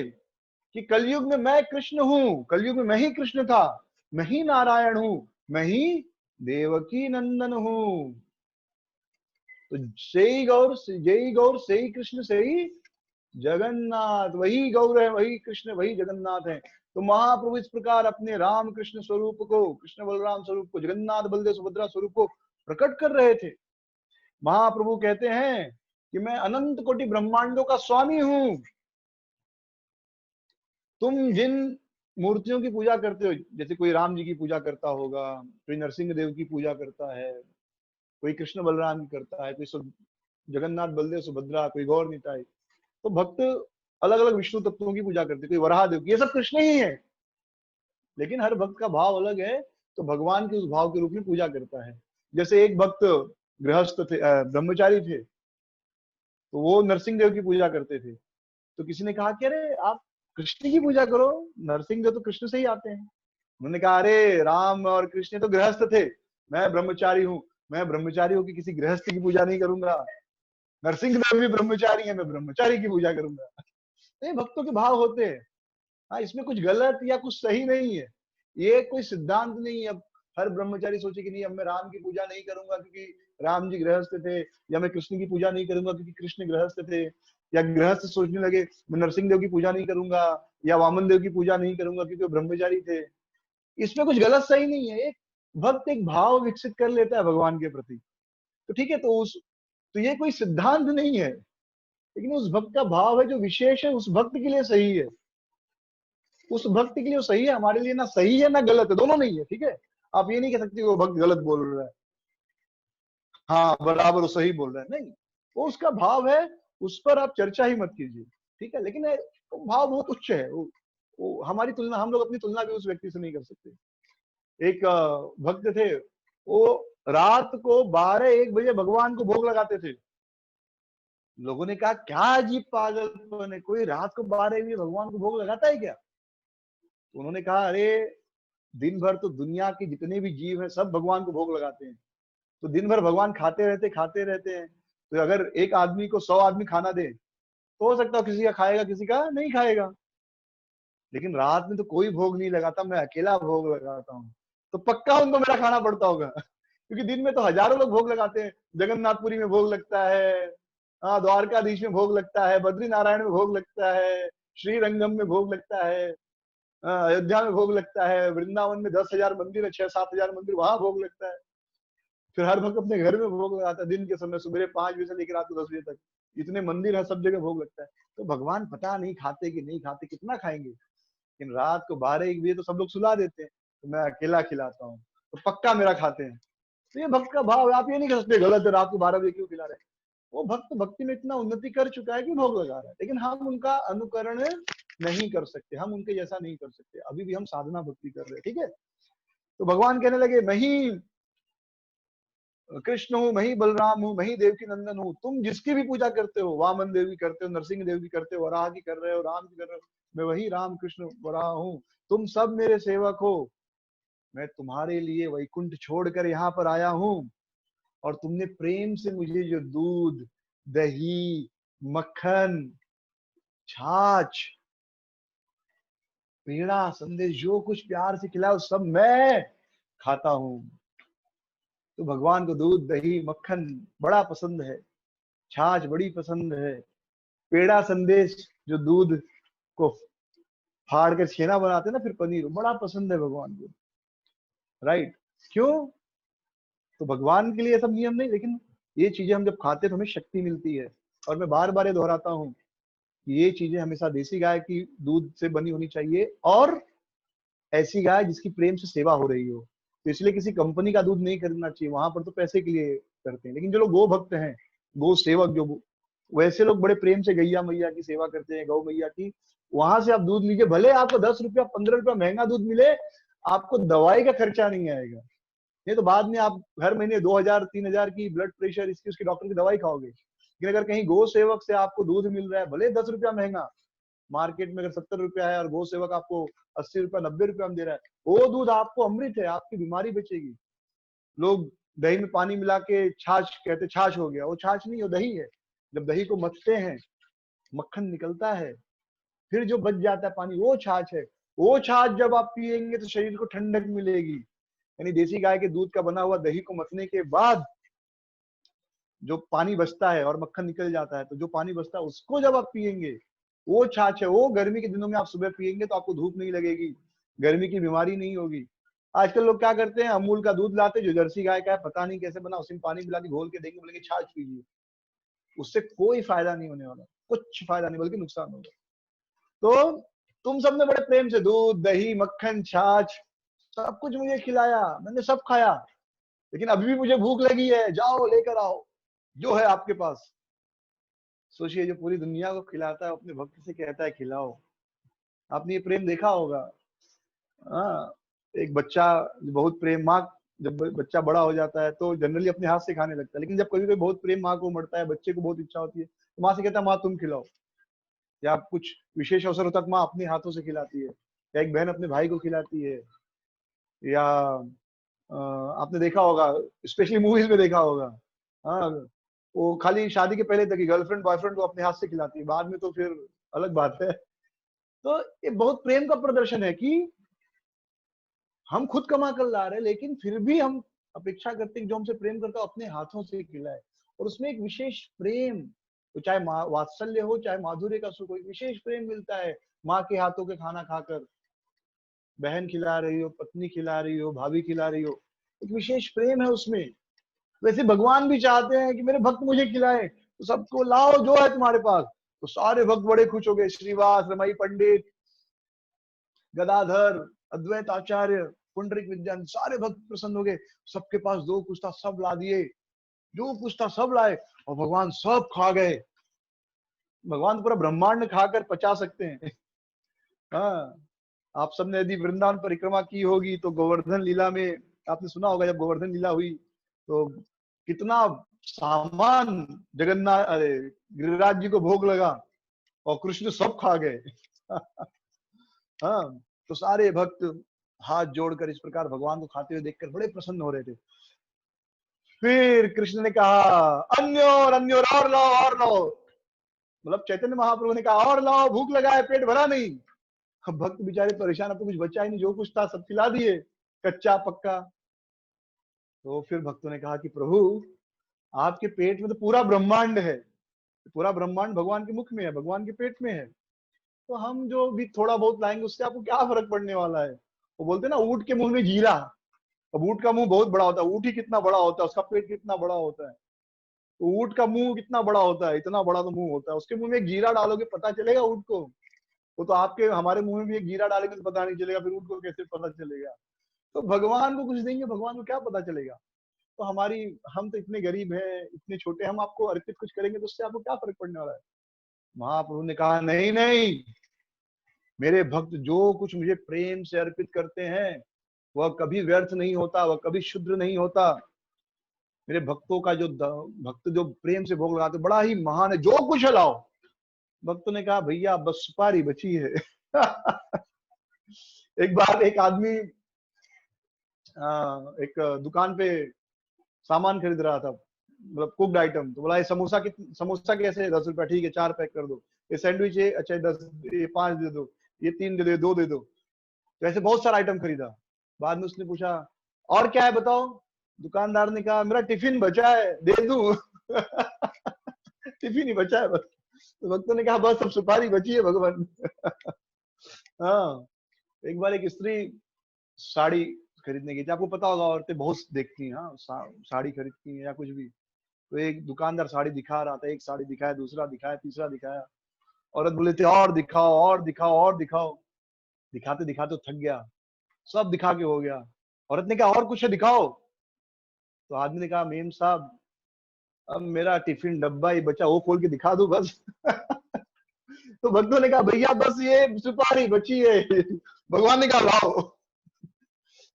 कि कलयुग में मैं कृष्ण हूं, कलयुग में मैं ही कृष्ण था, मैं ही नारायण हूं, मैं ही देवकी नंदन हूं। तो जय गौर से ही कृष्ण से ही जगन्नाथ, वही गौर है, वही कृष्ण, वही जगन्नाथ है। तो महाप्रभु इस प्रकार अपने राम कृष्ण स्वरूप को, कृष्ण बलराम स्वरूप को, जगन्नाथ बलदेव सुभद्रा स्वरूप को प्रकट कर रहे थे। महाप्रभु कहते हैं कि मैं अनंत कोटि ब्रह्मांडों का स्वामी हूं। तुम जिन मूर्तियों की पूजा करते हो, जैसे कोई राम जी की पूजा करता होगा, कोई नरसिंह देव की पूजा करता है, कोई कृष्ण बलराम की करता है, कोई जगन्नाथ बलदेव सुभद्रा, कोई गौर निताई, तो भक्त अलग अलग विष्णु तत्वों की पूजा करते, कोई वराह देव की, ये सब कृष्ण ही है। लेकिन हर भक्त का भाव अलग है, तो भगवान के उस भाव के रूप में पूजा करता है। जैसे एक भक्त गृहस्थ थे, ब्रह्मचारी थे, तो वो नरसिंह देव की पूजा करते थे। तो किसी ने कहा कि अरे आप कृष्ण की पूजा करो, नरसिंह देव तो कृष्ण से ही आते हैं। उन्होंने कहा अरे राम और कृष्ण तो गृहस्थ थे, मैं ब्रह्मचारी हूँ, मैं ब्रह्मचारी होकर किसी गृहस्थ की पूजा नहीं करूंगा। नरसिंह देव भी ब्रह्मचारी है, मैं ब्रह्मचारी की पूजा करूंगा। तो ये भक्तों के भाव होते हैं। हाँ, इसमें कुछ गलत या कुछ सही नहीं है, ये कोई सिद्धांत नहीं है। अब हर ब्रह्मचारी सोचे कि नहीं, अब मैं राम की पूजा नहीं करूंगा क्योंकि राम जी गृहस्थ थे, या मैं कृष्ण की पूजा नहीं करूंगा क्योंकि कृष्ण गृहस्थ थे, या गृहस्थ सोचने लगे मैं नरसिंह देव की पूजा नहीं करूंगा या वामन देव की पूजा नहीं करूंगा क्योंकि वो ब्रह्मचारी थे। इसमें कुछ गलत सही नहीं है। एक भक्त एक भाव विकसित कर लेता है भगवान के प्रति, तो ठीक है, तो ये कोई सिद्धांत नहीं है, लेकिन उस भक्त का भाव है जो विशेष है, उस भक्त के लिए सही है, उस भक्त के लिए वो सही है। हमारे लिए ना सही है ना गलत है, दोनों नहीं है, ठीक है। आप ये नहीं कह सकते वो भक्त गलत बोल रहा है, हाँ बराबर वो सही बोल रहा है, नहीं, वो उसका भाव है, उस पर आप चर्चा ही मत कीजिए, ठीक है। लेकिन वो भाव बहुत उच्च है, वो हमारी तुलना, हम लोग अपनी तुलना भी उस व्यक्ति से नहीं कर सकते। एक भक्त थे, वो रात को 12-1 बजे भगवान को भोग लगाते थे। लोगों ने कहा क्या अजीब पागलपन है, कोई रात को 12 बजे भगवान को भोग लगाता है क्या? तो उन्होंने कहा अरे दिन भर तो दुनिया के जितने भी जीव हैं सब भगवान को भोग लगाते हैं, तो दिन भर भगवान खाते रहते हैं, तो अगर एक आदमी को 100 आदमी खाना दे तो हो सकता है किसी का खाएगा किसी का नहीं खाएगा, लेकिन रात में तो कोई भोग नहीं लगाता, मैं अकेला भोग लगाता हूँ, तो पक्का उनको मेरा खाना पड़ता होगा। क्योंकि दिन में तो हजारों लोग भोग लगाते हैं, जगन्नाथपुरी में भोग लगता है, हाँ द्वारकाधीश में भोग लगता है, बद्री नारायण में भोग लगता है, श्रीरंगम में भोग लगता है, अयोध्या में भोग लगता है, वृंदावन में 10,000 मंदिर है, 6-7 हजार मंदिर, वहां भोग लगता है। फिर हर भक्त अपने घर में भोग लगाता है, दिन के समय सुबह 5 बजे से लेकर रात को 10 बजे तक, इतने मंदिर है, सब जगह भोग लगता है। तो भगवान पता नहीं खाते कि नहीं खाते, कितना खाएंगे, लेकिन रात को 12-1 बजे तो सब लोग सुला देते हैं, तो मैं अकेला खिलाता हूँ, तो पक्का मेरा खाते हैं। तो ये भक्त का भाव है, आप ये नहीं कर सकते गलत है, रात को 12 बजे क्यों खिला रहे हैं। वो भक्त भक्ति में इतना उन्नति कर चुका है कि भोग लगा रहा है, लेकिन हम उनका अनुकरण नहीं कर सकते, हम उनके जैसा नहीं कर सकते, अभी भी हम साधना भक्ति कर रहे हैं, ठीक है। तो भगवान कहने लगे मैं ही कृष्ण हूँ, मैं ही बलराम हूँ, मैं ही देवकी नंदन हूँ, तुम जिसकी भी पूजा करते हो, वामन देव की करते हो, नरसिंह देव की करते हो, वराह की कर रहे हो, राम की कर रहे हो, मैं वही राम कृष्ण वराह हूँ, तुम सब मेरे सेवक हो। मैं तुम्हारे लिए वैकुंठ छोड़कर यहाँ पर आया हूँ, और तुमने प्रेम से मुझे जो दूध, दही, मक्खन, छाछ, पेड़ा, संदेश, जो कुछ प्यार से खिलाओ सब मैं खाता हूँ। तो भगवान को दूध, दही, मक्खन बड़ा पसंद है, छाछ बड़ी पसंद है, पेड़ा, संदेश जो दूध को फाड़ कर छेना बनाते हैं ना, फिर पनीर, बड़ा पसंद है भगवान को, राइट। क्यों? तो भगवान के लिए सब नियम नहीं, लेकिन ये चीजें हम जब खाते हैं तो हमें शक्ति मिलती है, और मैं बार बार ये दोहराता हूँ कि ये चीजें हमेशा देसी गाय की दूध से बनी होनी चाहिए, और ऐसी गाय जिसकी प्रेम से सेवा हो रही हो। तो इसलिए किसी कंपनी का दूध नहीं खरीदना चाहिए, वहां पर तो पैसे के लिए करते हैं। लेकिन जो लोग गो भक्त हैं, गो सेवक, जो वैसे लोग बड़े प्रेम से गैया मैया की सेवा करते हैं, गौ मैया की, वहां से आप दूध लीजिए। भले आपको 10 रुपया 15 रुपया महंगा दूध मिले, आपको दवाई का खर्चा नहीं आएगा। नहीं तो बाद में आप हर महीने 2000 3000 की ब्लड प्रेशर इसकी उसकी डॉक्टर की दवाई खाओगे। लेकिन अगर कहीं गो सेवक से आपको दूध मिल रहा है, भले 10 रुपया महंगा, मार्केट में अगर 70 रुपया है और गो सेवक आपको 80 रुपया 90 रुपया में दे रहा है, वो दूध आपको अमृत है, आपकी बीमारी बचेगी। लोग दही में पानी मिला के छाछ कहते, छाछ हो गया, वो छाछ नहीं, वो दही है। जब दही को मथते हैं, मक्खन निकलता है, फिर जो बच जाता है पानी, वो छाछ है। वो छाछ जब आप पिएंगे तो शरीर को ठंडक मिलेगी। यानी देसी गाय के दूध का बना हुआ दही को मथने के बाद जो पानी बचता है और मक्खन निकल जाता है, तो जो पानी बचता है उसको जब आप पिएंगे, वो छाछ है। वो गर्मी के दिनों में आप सुबह पिएंगे तो आपको धूप नहीं लगेगी, गर्मी की बीमारी नहीं होगी। आजकल लोग क्या करते हैं, अमूल का दूध लाते, जो जर्सी गाय का है, पता नहीं कैसे बना, उसमें पानी मिला के घोल के देंगे, बोलेंगे छाछ पीजिए। उससे कोई फायदा नहीं होने वाला, कुछ फायदा नहीं, बल्कि नुकसान होगा। तो तुम सबने बड़े प्रेम से दूध दही मक्खन छाछ सब कुछ मुझे खिलाया, मैंने सब खाया, लेकिन अभी भी मुझे भूख लगी है, जाओ लेकर आओ जो है आपके पास। सोचिए, जो पूरी दुनिया को खिलाता है, अपने भक्त से कहता है खिलाओ। आपने ये प्रेम देखा होगा। हाँ, एक बच्चा बहुत प्रेम, माँ जब बच्चा बड़ा हो जाता है तो जनरली अपने हाथ से खाने लगता है, लेकिन जब कभी कभी बहुत प्रेम माँ को उमड़ता है, बच्चे को बहुत इच्छा होती है, तो माँ से कहता है माँ तुम खिलाओ। या कुछ विशेष अवसर होता है, माँ अपने हाथों से खिलाती है, या एक बहन अपने भाई को खिलाती है। या आपने देखा होगा, स्पेशली मूवीज में देखा होगा। हाँ, वो खाली शादी के पहले तक ही गर्लफ्रेंड बॉयफ्रेंड को अपने हाथ से खिलाती है, बाद में तो फिर अलग बात है। तो ये बहुत प्रेम का प्रदर्शन है कि हम खुद कमा कर ला रहे हैं, लेकिन फिर भी हम अपेक्षा करते हैं कि जो हमसे प्रेम करता है अपने हाथों से खिलाए। और उसमें एक विशेष प्रेम, तो चाहे वात्सल्य हो चाहे माधुर्य का सुख हो, एक विशेष प्रेम मिलता है माँ के हाथों के खाना खाकर। बहन खिला रही हो, पत्नी खिला रही हो, भाभी खिला रही हो, एक विशेष प्रेम है उसमें। वैसे भगवान भी चाहते हैं कि मेरे भक्त मुझे खिलाए, तो सबको लाओ जो है तुम्हारे पास। तो सारे भक्त बड़े खुश हो गए, श्रीवास रमाई पंडित गदाधर अद्वैत आचार्य पुंडरिक विद्यान, सारे भक्त प्रसन्न हो गए। सबके पास जो कुछ था सब ला दिए, जो कुछ था सब लाए, और भगवान सब खा गए। भगवान तो पूरा ब्रह्मांड खाकर पचा सकते हैं। हाँ, आप सबने यदि वृंदावन परिक्रमा की होगी तो गोवर्धन लीला में आपने सुना होगा, जब गोवर्धन लीला हुई तो कितना सामान जगन्नाथ अरे गिरिराज जी को भोग लगा, और कृष्ण सब खा गए। हाँ, तो सारे भक्त हाथ जोड़कर इस प्रकार भगवान को खाते हुए देखकर बड़े प्रसन्न हो रहे थे। फिर कृष्ण ने कहा अन्य और अन्य और लाओ और लाओ। मतलब चैतन्य महाप्रभु ने कहा और लाओ, भूख लगा है, पेट भरा नहीं। अब भक्त बेचारे परेशान, अब तो कुछ बचा ही नहीं, जो कुछ था सब खिला दिए, कच्चा पक्का। तो फिर भक्तों ने कहा कि प्रभु आपके पेट में तो पूरा ब्रह्मांड है, पूरा ब्रह्मांड भगवान के मुख में है, भगवान के पेट में है, तो हम जो भी थोड़ा बहुत लाएंगे उससे आपको क्या फर्क पड़ने वाला है। वो बोलते हैं ना, ऊंट के मुंह में जीरा। अब ऊंट का मुंह बहुत बड़ा होता है, ऊंट ही कितना बड़ा होता है, उसका पेट कितना बड़ा होता है। तो ऊंट का मुंह कितना बड़ा होता है, इतना बड़ा तो मुंह होता है, उसके मुंह में एक जीरा डालोगे पता चलेगा ऊंट को। वो तो आपके हमारे मुंह में भी एक जीरा डालेंगे तो पता नहीं चलेगा, फिर ऊंट को कैसे पता चलेगा। तो भगवान को कुछ देंगे, भगवान को क्या पता चलेगा। तो हमारी, हम तो इतने गरीब हैं, इतने छोटे, हम आपको अर्पित कुछ करेंगे तो उससे आपको क्या फर्क पड़ने वाला है। महाप्रभु ने कहा नहीं नहीं, मेरे भक्त जो कुछ मुझे प्रेम से अर्पित करते हैं वह कभी व्यर्थ नहीं होता, वह कभी शुद्र नहीं होता। मेरे भक्तों का जो भक्त जो प्रेम से भोग लगाते बड़ा ही महान है, जो कुछ है लाओ। भक्तों ने कहा भैया बस सुपारी बची है। एक बार एक आदमी एक दुकान पे सामान खरीद रहा था, मतलब कुक्ड आइटम। तो बोला ये समोसा कैसे है, 10 रुपया, ठीक है 4 पैक कर दो। ये सैंडविच है, अच्छा 10, ये 5 दे दो, ये 3 दे दो, 2 दे दो। तो ऐसे बहुत सारा आइटम खरीदा। बाद में उसने पूछा और क्या है बताओ। दुकानदार ने कहा मेरा टिफिन बचा है, दे दूं। टिफिन ही बचा है बस। तो भक्तों ने कहा बस अब सुपारी बची है भगवान। हाँ, एक बार एक स्त्री साड़ी खरीदने की थी। आपको पता होगा, औरतें बहुत देखती हैं, हाँ साड़ी खरीदती हैं या कुछ भी। तो एक दुकानदार साड़ी दिखा रहा था, एक साड़ी दिखाया, दूसरा दिखाया, तीसरा दिखाया। औरत बोले थे और दिखाओ और दिखाओ और दिखाओ। दिखाते दिखाते थक गया, सब दिखा के हो गया। औरत ने कहा और कुछ है दिखाओ। तो आदमी ने कहा मेम साहब अब मेरा टिफिन डब्बा ही बचा, वो खोल के दिखा दूं बस। तो भक्तों ने कहा भैया बस ये सुपारी बची है। भगवान ने कहा लाओ।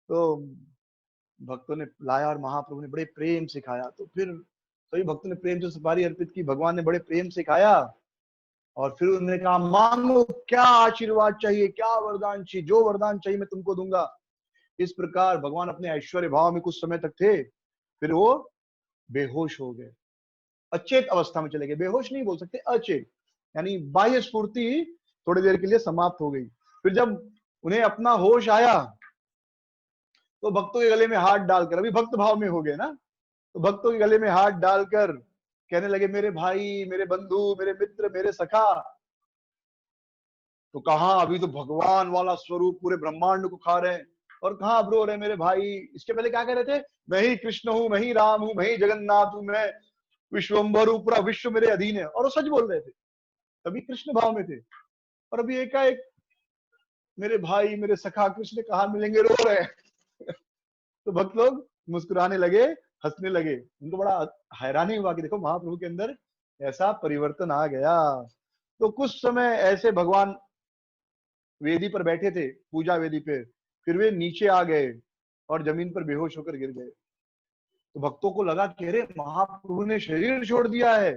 तो भक्तों ने लाया और महाप्रभु ने बड़े प्रेम से खाया। तो फिर सभी भक्तों ने प्रेम से सुपारी अर्पित की, भगवान ने बड़े प्रेम से खाया। और फिर उन्होंने कहा मांगो क्या आशीर्वाद चाहिए, क्या वरदान चाहिए, जो वरदान चाहिए मैं तुमको दूंगा। इस प्रकार भगवान अपने ऐश्वर्य भाव में कुछ समय तक थे, फिर वो बेहोश हो गए, अचेत अवस्था में चले गए। बेहोश नहीं बोल सकते, अचेत, यानी बाह्य स्फूर्ति थोड़ी देर के लिए समाप्त हो गई। फिर जब उन्हें अपना होश आया तो भक्तों के गले में हाथ डालकर, अभी भक्त भाव में हो गए ना, तो भक्तों के गले में हाथ डालकर कहने लगे मेरे भाई, मेरे बंधु, मेरे मित्र, मेरे सखा। तो कहा अभी तो भगवान वाला स्वरूप पूरे ब्रह्मांड को खा रहे हैं, और कहा अब रो रहे मेरे भाई। इसके पहले क्या कह रहे थे, मैं ही कृष्ण हूं, मैं ही राम हूं, मैं ही जगन्नाथ हूं, मैं विश्वम्भर हूं, पूरा विश्व मेरे अधीन है। और वो सच बोल रहे थे, तभी कृष्ण भाव में थे। और अभी एकाएक मेरे भाई, मेरे सखा कृष्ण कहाँ मिलेंगे, रो रहे हैं। तो भक्त लोग मुस्कुराने लगे, हंसने लगे। उनको बड़ा हैरानी हुआ कि देखो महाप्रभु के अंदर ऐसा परिवर्तन आ गया। तो कुछ समय ऐसे भगवान वेदी पर बैठे थे, पूजा वेदी पे, फिर वे नीचे आ गए और जमीन पर बेहोश होकर गिर गए। तो भक्तों को लगा कि अरे महाप्रभु ने शरीर छोड़ दिया है।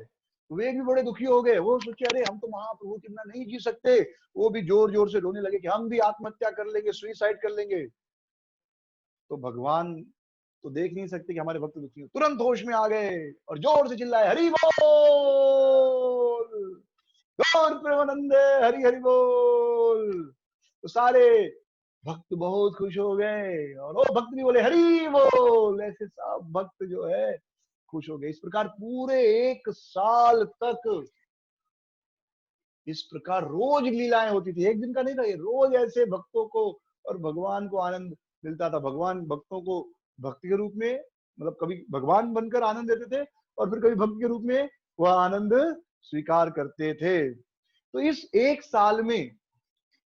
वे भी बड़े दुखी हो गए, वो सोचे अरे हम तो महाप्रभु के बिना नहीं जी सकते। वो भी जोर जोर से रोने लगे कि हम भी आत्महत्या कर लेंगे, सुइसाइड कर लेंगे। तो भगवान तो देख नहीं सकते कि हमारे भक्त दुखी हो, तुरंत होश में आ गए और जोर से चिल्लाए हरि बोल, गौर प्रेमानंदे, हरि हरि बोल। तो सारे भक्त बहुत खुश हो गए और वो भक्त भी बोले हरि बोल। ऐसे सब भक्त जो है खुश हो गए। इस प्रकार पूरे 1 साल तक इस प्रकार रोज लीलाएं होती थी, एक दिन का नहीं था ये, रोज ऐसे भक्तों को और भगवान को आनंद मिलता था। भगवान भक्तों को भक्त के रूप में, मतलब कभी भगवान बनकर आनंद देते थे और फिर कभी भक्त के रूप में वह आनंद स्वीकार करते थे। तो इस 1 साल में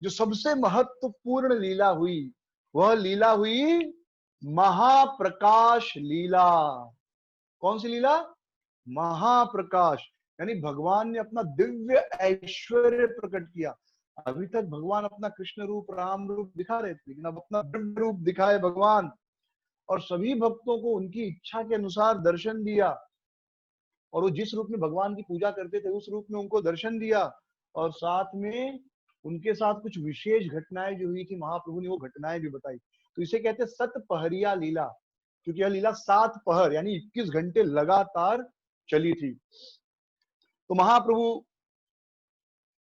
जो सबसे महत्वपूर्ण लीला हुई, वह लीला हुई महाप्रकाश लीला। कौन सी लीला, महाप्रकाश, यानी भगवान ने अपना दिव्य ऐश्वर्य प्रकट किया। अभी तक भगवान अपना कृष्ण रूप, राम रूप दिखा रहे थे, लेकिन अब अपना दिव्य रूप दिखाए भगवान, और सभी भक्तों को उनकी इच्छा के अनुसार दर्शन दिया। और वो जिस रूप में भगवान की पूजा करते थे उस रूप में उनको दर्शन दिया। और साथ में उनके साथ कुछ विशेष घटनाएं जो हुई थी, महाप्रभु ने वो घटनाएं भी बताई। तो इसे कहते हैं सतपहरिया लीला, क्योंकि यह लीला 7 पहर यानी 21 घंटे लगातार चली थी। तो महाप्रभु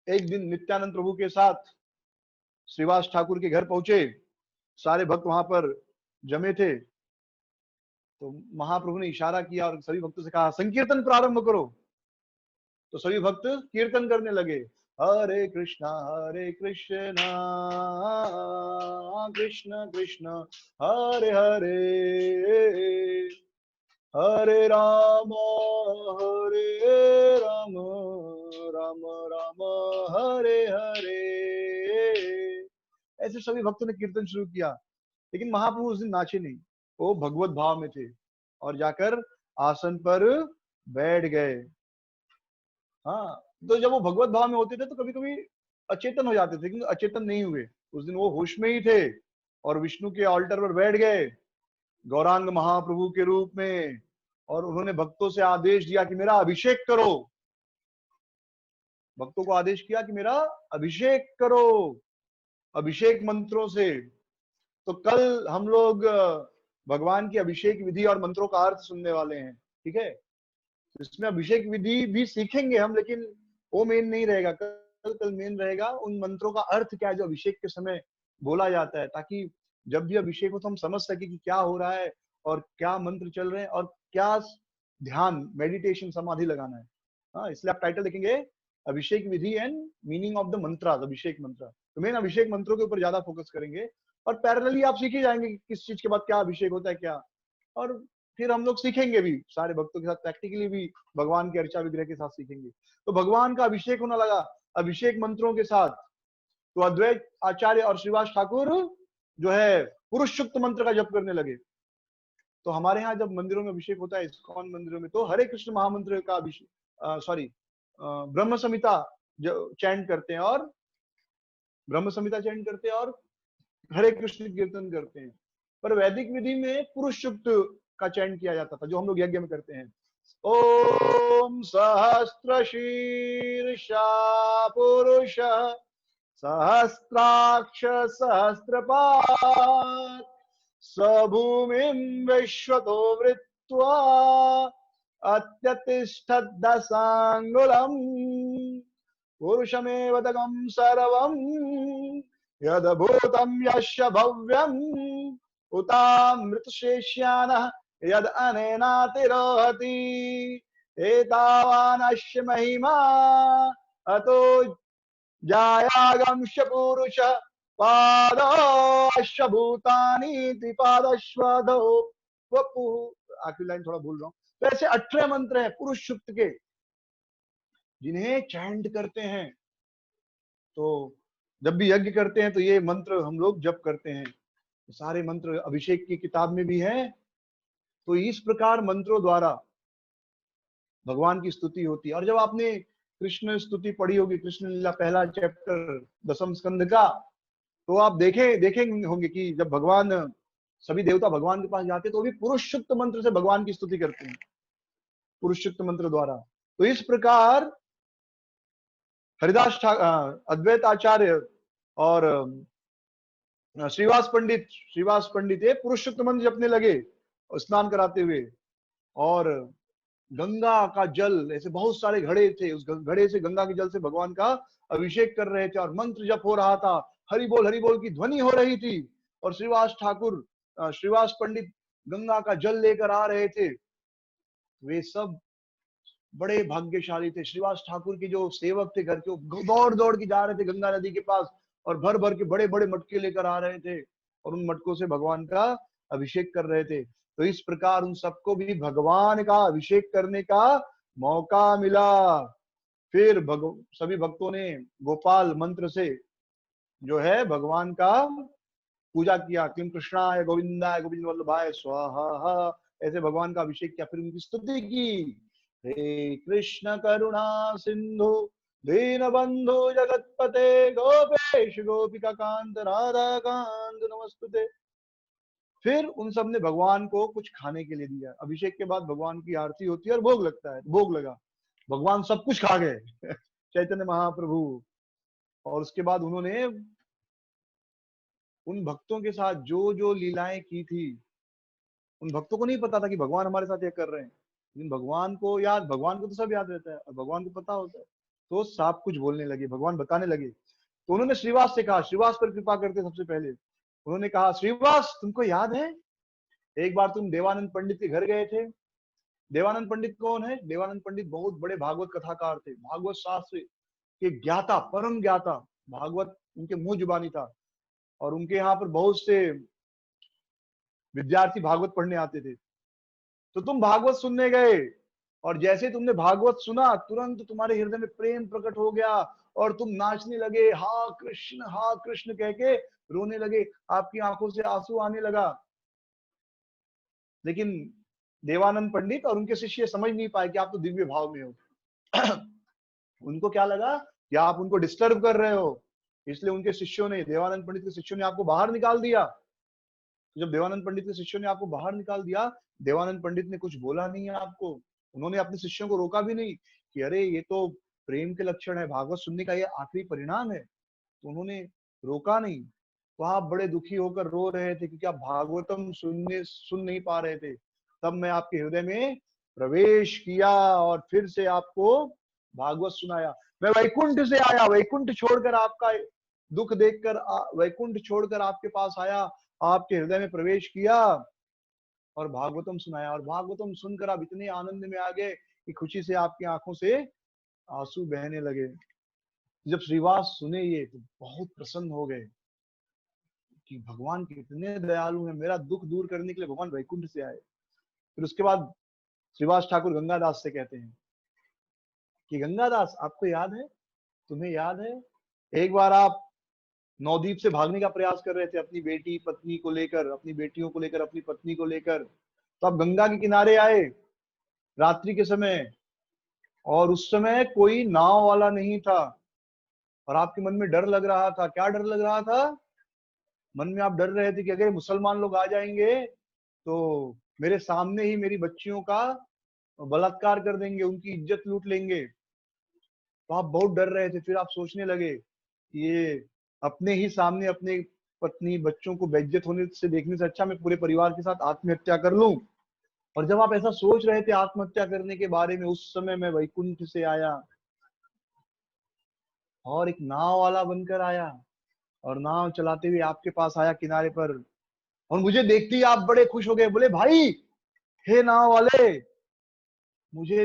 एक दिन नित्यानंद प्रभु के साथ श्रीवास ठाकुर के घर पहुंचे। सारे भक्त वहां पर जमे थे। तो महाप्रभु ने इशारा किया और सभी भक्तों से कहा संकीर्तन प्रारंभ करो। तो सभी भक्त कीर्तन करने लगे, हरे कृष्णा कृष्ण कृष्ण हरे हरे, हरे राम राम, राम राम हरे हरे। ऐसे सभी भक्तों ने कीर्तन शुरू किया। लेकिन महाप्रभु उस दिन नाचे नहीं, वो भगवत भाव में थे और जाकर आसन पर बैठ गए। हाँ, तो जब वो भगवत भाव में होते थे तो कभी कभी अचेतन हो जाते थे, क्योंकि अचेतन नहीं हुए। उस दिन वो होश में ही थे और विष्णु के ऑल्टर पर बैठ गए गौरांग महाप्रभु के रूप में, और उन्होंने भक्तों से आदेश दिया कि मेरा अभिषेक करो। भक्तों को आदेश किया कि मेरा अभिषेक करो अभिषेक मंत्रों से। तो कल हम लोग भगवान की अभिषेक विधि और मंत्रों का अर्थ सुनने वाले हैं, ठीक है। इसमें अभिषेक विधि भी सीखेंगे हम, लेकिन वो मेन नहीं रहेगा। कल मेन रहेगा उन मंत्रों का अर्थ क्या है जो अभिषेक के समय बोला जाता है, ताकि जब भी अभिषेक हो तो हम समझ सके कि क्या हो रहा है और क्या मंत्र चल रहे हैं और क्या ध्यान, मेडिटेशन, समाधि लगाना है। हाँ, इसलिए आप टाइटल देखेंगे अभिषेक विधि एंड मीनिंग ऑफ द मंत्र, अभिषेक मंत्र। तो मेन अभिषेक मंत्रों के ऊपर ज्यादा फोकस करेंगे और पैरेलली आप सीख ही जाएंगे कि किस चीज के बाद क्या अभिषेक होता है क्या। और फिर हम लोग सीखेंगे भी सारे भक्तों के साथ, प्रैक्टिकली भी भगवान के अर्चा विग्रह के साथ सीखेंगे। तो भगवान का अभिषेक होने लगा अभिषेक मंत्रों के साथ। तो अद्वैत आचार्य और श्रीवास ठाकुर जो है पुरुष सुक्त मंत्र का जप करने लगे। तो हमारे यहाँ जब मंदिरों में अभिषेक होता है, इस्कॉन मंदिरों में, तो हरे कृष्ण महामंत्र का अभिषेक सॉरी ब्रह्म संहिता जो चैंट करते हैं, और ब्रह्म संहिता चैंट करते हैं और हरे कृष्ण कीर्तन करते हैं। पर वैदिक विधि में पुरुष सुक्त का चयन किया जाता था, जो हम लोग यज्ञ में करते हैं। ओम सहस्त्र शीर्षा पुरुष सहस्राक्ष सहस्रपात् सभूमिं विश्वतो वृत्वा अत्यतिष्ठद्दशांगुलम् पुरुषमेव तगं सर्वं यद्भूतं यस्य भव्यम् उतामृतशेष्यानः यद् अनेनातिरोहति एतावानस्य महिमा अतो जायागंश पुरुष पादश्च भूतानि त्रिपादश्वधो वपुः। आखिरी लाइन थोड़ा भूल रहा हूँ। तो ऐसे 18 मंत्र हैं पुरुष सुक्त के, जिन्हें चैंट करते हैं। तो जब भी यज्ञ करते हैं तो ये मंत्र हम लोग जप करते हैं। सारे मंत्र अभिषेक की किताब में भी है। तो इस प्रकार मंत्रों द्वारा भगवान की स्तुति होती है। और जब आपने कृष्ण स्तुति पढ़ी होगी, कृष्ण लीला पहला चैप्टर 10वें स्कंद का, तो आप देखेंगे होंगे कि जब भगवान सभी देवता भगवान के पास जाते हैं तो भी पुरुष सुक्त मंत्र से भगवान की स्तुति करते हैं, पुरुष सुक्त मंत्र द्वारा। तो इस प्रकार हरिदास अद्वैत आचार्य और श्रीवास पंडित ये पुरुष सुक्त मंत्र जपने लगे स्नान कराते हुए। और गंगा का जल, ऐसे बहुत सारे घड़े थे, उस घड़े से गंगा के जल से भगवान का अभिषेक कर रहे थे और मंत्र जप हो रहा था, हरि बोल की ध्वनि हो रही थी। और श्रीवास पंडित गंगा का जल लेकर आ रहे थे। वे सब बड़े भाग्यशाली थे। श्रीवास ठाकुर के जो सेवक थे घर के, वो दौड़ दौड़ के जा रहे थे गंगा नदी के पास और भर भर के बड़े बड़े मटके लेकर आ रहे थे और उन मटकों से भगवान का अभिषेक कर रहे थे। तो इस प्रकार उन सबको भी भगवान का अभिषेक करने का मौका मिला। फिर सभी भक्तों ने गोपाल मंत्र से जो है भगवान का पूजा किया। किम कृष्णाय गोविंदाय गोविंद वल्लभाय स्वाहा, ऐसे भगवान का अभिषेक किया। फिर उनकी स्तुति की। हे कृष्ण करुणा सिंधु दीन बंधु जगतपते गोपेश गोपिका कांत राधा कांत नमस्तुते। फिर उन सब ने भगवान को कुछ खाने के लिए दिया। अभिषेक के बाद भगवान की आरती होती है और भोग लगता है। भोग लगा, भगवान सब कुछ खा गए चैतन्य महाप्रभु। और उसके बाद उन्होंने उन भक्तों के साथ जो जो लीलाएं की थी, उन भक्तों को नहीं पता था कि भगवान हमारे साथ ये कर रहे हैं, लेकिन भगवान को तो सब याद रहता है और भगवान को पता होता है। तो सब कुछ बोलने लगे, भगवान बताने लगे। तो उन्होंने श्रीवास से कहा, श्रीवास पर कृपा करते सबसे पहले उन्होंने कहा, श्रीवास तुमको याद है एक बार तुम देवानंद पंडित के घर गए थे। देवानंद पंडित कौन है? देवानंद पंडित बहुत बड़े भागवत कथाकार थे, भागवत शास्त्र के ज्ञाता, परम ज्ञाता। भागवत उनके मुंह जुबानी था और उनके यहाँ पर बहुत से विद्यार्थी भागवत पढ़ने आते थे। तो तुम भागवत सुनने गए और जैसे तुमने भागवत सुना, तुरंत तुम्हारे हृदय में प्रेम प्रकट हो गया और तुम नाचने लगे, हा कृष्ण कह के रोने लगे, आपकी आंखों से आंसू आने लगा। लेकिन देवानंद पंडित और उनके शिष्य समझ नहीं पाए कि आप तो दिव्य भाव में हो उनको क्या लगा कि आप उनको डिस्टर्ब कर रहे हो, इसलिए उनके शिष्यों ने, देवानंद पंडित के शिष्यों ने आपको बाहर निकाल दिया। जब देवानंद पंडित के शिष्यों ने आपको बाहर निकाल दिया, देवानंद पंडित ने कुछ बोला नहीं है आपको, उन्होंने अपने शिष्यों को रोका भी नहीं कि अरे ये तो प्रेम के लक्षण है, भागवत सुनने का ये आखिरी परिणाम है, तो उन्होंने रोका नहीं। तो आप बड़े दुखी होकर रो रहे थे क्योंकि आप भागवतम सुन नहीं पा रहे थे। तब मैं आपके हृदय में प्रवेश किया और फिर से आपको भागवत सुनाया। मैं वैकुंठ से आया, वैकुंठ छोड़कर आपका दुख देखकर वैकुंठ छोड़कर आपके पास आया, आपके हृदय में प्रवेश किया और भागवतम सुनाया। और भागवतम सुनकर आप इतने आनंद में आ गए कि खुशी से आपकी आंखों से आंसू बहने लगे। जब श्रीवास सुने ये तो बहुत प्रसन्न हो गए कि भगवान कितने दयालु हैं, मेरा दुख दूर करने के लिए भगवान वैकुंठ से आए। फिर उसके बाद श्रीवास ठाकुर गंगादास से कहते हैं कि गंगादास, आपको याद है, तुम्हें याद है, एक बार आप नवद्वीप से भागने का प्रयास कर रहे थे अपनी बेटी पत्नी को लेकर, अपनी बेटियों को लेकर, अपनी पत्नी को लेकर, तो आप गंगा के किनारे आए रात्रि के समय, और उस समय कोई नाव वाला नहीं था, और आपके मन में डर लग रहा था। क्या डर लग रहा था? मन में आप डर रहे थे कि अगर मुसलमान लोग आ जाएंगे तो मेरे सामने ही मेरी बच्चियों का बलात्कार कर देंगे, उनकी इज्जत लूट लेंगे। तो आप बहुत डर रहे थे। फिर आप सोचने लगे कि ये अपने ही सामने अपने पत्नी बच्चों को बेइज्जत होने से देखने से अच्छा मैं पूरे परिवार के साथ आत्महत्या कर लूं। और जब आप ऐसा सोच रहे थे आत्महत्या करने के बारे में, उस समय मैं वैकुंठ से आया और एक नाव वाला बनकर आया, और नाव चलाते हुए आपके पास आया किनारे पर, और मुझे देखते ही आप बड़े खुश हो गए। बोले, भाई, हे नाव वाले, मुझे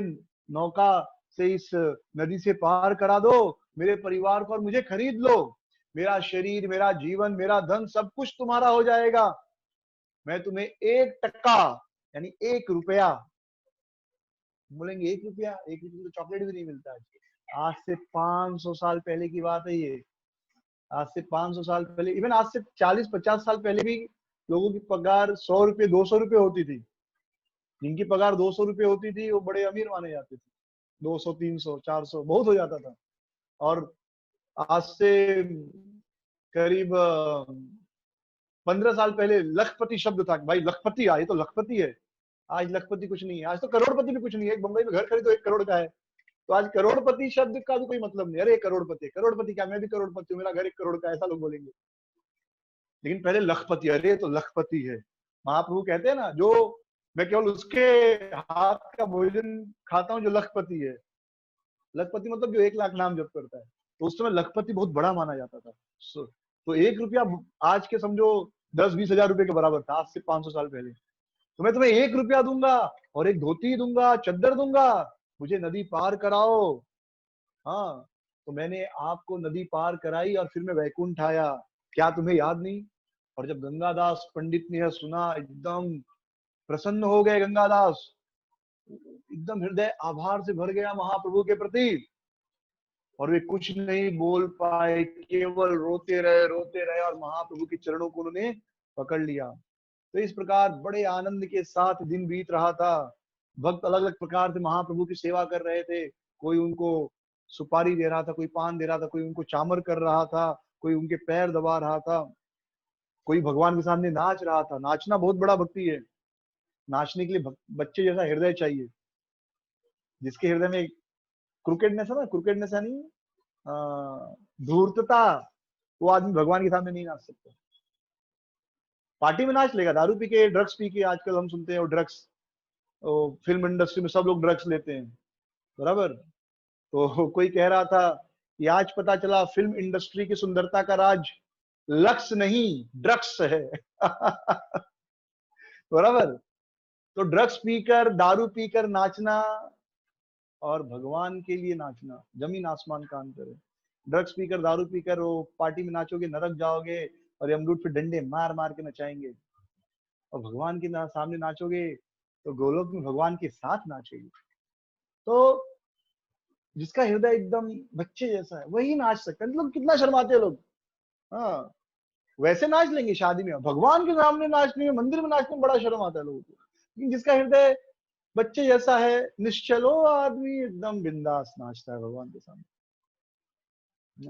नौका से इस नदी से पार करा दो, मेरे परिवार को, और मुझे खरीद लो। मेरा शरीर, मेरा जीवन, मेरा धन, सब कुछ तुम्हारा हो जाएगा। मैं तुम्हें 1 टका यानी 1 रुपया, बोलेंगे 1 रुपया, 1 रुपये तो चॉकलेट भी नहीं मिलता है। आज से 500 साल पहले की बात है ये। आज से 500 साल पहले, इवन आज से 40-50 साल पहले भी लोगों की पगार 100 रुपये 200 रुपये होती थी। जिनकी पगार 200 रुपये होती थी वो बड़े अमीर माने जाते थे। 200, 300, 400 बहुत हो जाता था। और आज से करीब 15 साल पहले लखपति शब्द था। भाई लखपति, ये तो लखपति है। आज लखपति कुछ नहीं है, आज तो करोड़पति भी कुछ नहीं है। एक बंबई में घर खरीदो 1 करोड़ का है, तो आज करोड़पति शब्द का भी कोई मतलब नहीं। अरे करोड़पति, करोड़पति क्या, मैं भी करोड़पति हूँ, मेरा घर 1 करोड़ का है, ऐसा लोग बोलेंगे। लेकिन पहले लखपति, अरे तो लखपति है। महाप्रभु कहते हैं ना, जो मैं केवल उसके हाथ का भोजन खाता हूँ जो लखपति है। लखपति मतलब जो 1 लाख नाम जप करता है। तो उस समय लखपति बहुत बड़ा माना जाता था। तो 1 रुपया आज के समझो 10-20 हजार रुपए के बराबर था, आज से 500 साल पहले। तो मैं तुम्हें 1 रुपया दूंगा, और एक धोती दूंगा, चद्दर दूंगा, मुझे नदी पार कराओ। हाँ, तो मैंने आपको नदी पार कराई और फिर मैं वैकुंठ आया। क्या तुम्हें याद नहीं? और जब गंगादास पंडित ने यह सुना, एकदम प्रसन्न हो गए गंगादास, एकदम हृदय आभार से भर गया महाप्रभु के प्रति, और वे कुछ नहीं बोल पाए, केवल रोते रहे, और महाप्रभु के चरणों को उन्होंने पकड़ लिया। तो इस प्रकार बड़े आनंद के साथ दिन बीत रहा था। भक्त अलग अलग प्रकार से महाप्रभु की सेवा कर रहे थे। कोई उनको सुपारी दे रहा था, कोई पान दे रहा था, कोई उनको चामर कर रहा था, कोई उनके पैर दबा रहा था, कोई भगवान के सामने नाच रहा था। नाचना बहुत बड़ा भक्ति है। नाचने के लिए बच्चे जैसा हृदय चाहिए, जिसके हृदय में क्रिकेटनेस है ना, क्रिकेटनेस यानी धूर्तता, वो आदमी भगवान के सामने नहीं नाच सकता। पार्टी में नाच लेगा, दारू पी के, ड्रग्स पी के, आजकल हम सुनते हैं वो ड्रग्स, फिल्म इंडस्ट्री में सब लोग ड्रग्स लेते हैं, बराबर। तो कोई कह रहा था कि आज पता चला फिल्म इंडस्ट्री की सुंदरता का राज लक्स नहीं, ड्रग्स है। बराबर। तो ड्रग्स पीकर, दारू पीकर नाचना और भगवान के लिए नाचना जमीन आसमान का अंतर है। ड्रग्स पीकर, दारू पीकर वो पार्टी में नाचोगे, नरक जाओगे, और यमदूत पे डंडे मार मार के नचाएंगे। और भगवान के सामने नाचोगे तो गोलोक में भगवान के साथ नाचेगी। तो जिसका हृदय एकदम बच्चे जैसा है वही नाच सकता है। लोग कितना शर्माते हैं लोग। हाँ, वैसे नाच लेंगे शादी में, भगवान के सामने नाचने में, मंदिर में नाचने में बड़ा शर्म आता है लोगों को। लेकिन जिसका हृदय बच्चे जैसा है, निश्चल, वो आदमी एकदम बिंदास नाचता है भगवान के सामने।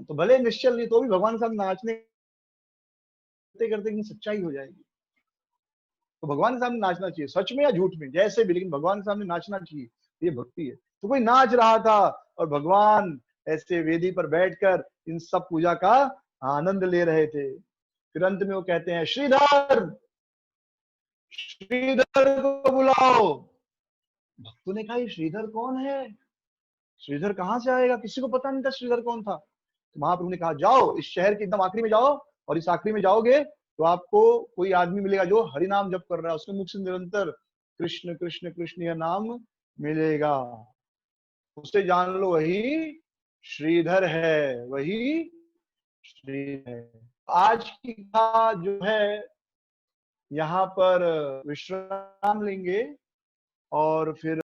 तो भले निश्चल नहीं तो भी भगवान के सामने नाचने करते करते सच्चाई हो जाएगी। तो भगवान के सामने नाचना चाहिए, सच में या झूठ में, जैसे भी, लेकिन भगवान के सामने नाचना चाहिए, ये भक्ति है। तो कोई नाच रहा था और भगवान ऐसे वेदी पर बैठकर इन सब पूजा का आनंद ले रहे थे। फिर अंत में वो कहते हैं, श्रीधर, श्रीधर को बुलाओ। भक्तों ने कहा, ये श्रीधर कौन है? श्रीधर कहाँ से आएगा? किसी को पता नहीं था श्रीधर कौन था। तो महाप्रभु ने कहा, जाओ इस शहर के एकदम आखिरी में जाओ, और इस आखिरी में जाओगे तो आपको कोई आदमी मिलेगा जो हरि नाम जप कर रहा है, उसके मुख से निरंतर कृष्ण कृष्ण कृष्ण यह नाम मिलेगा। उसे जान लो, वही श्रीधर है, वही श्रीधर है। आज की कथा जो है यहाँ पर विश्राम लेंगे। और फिर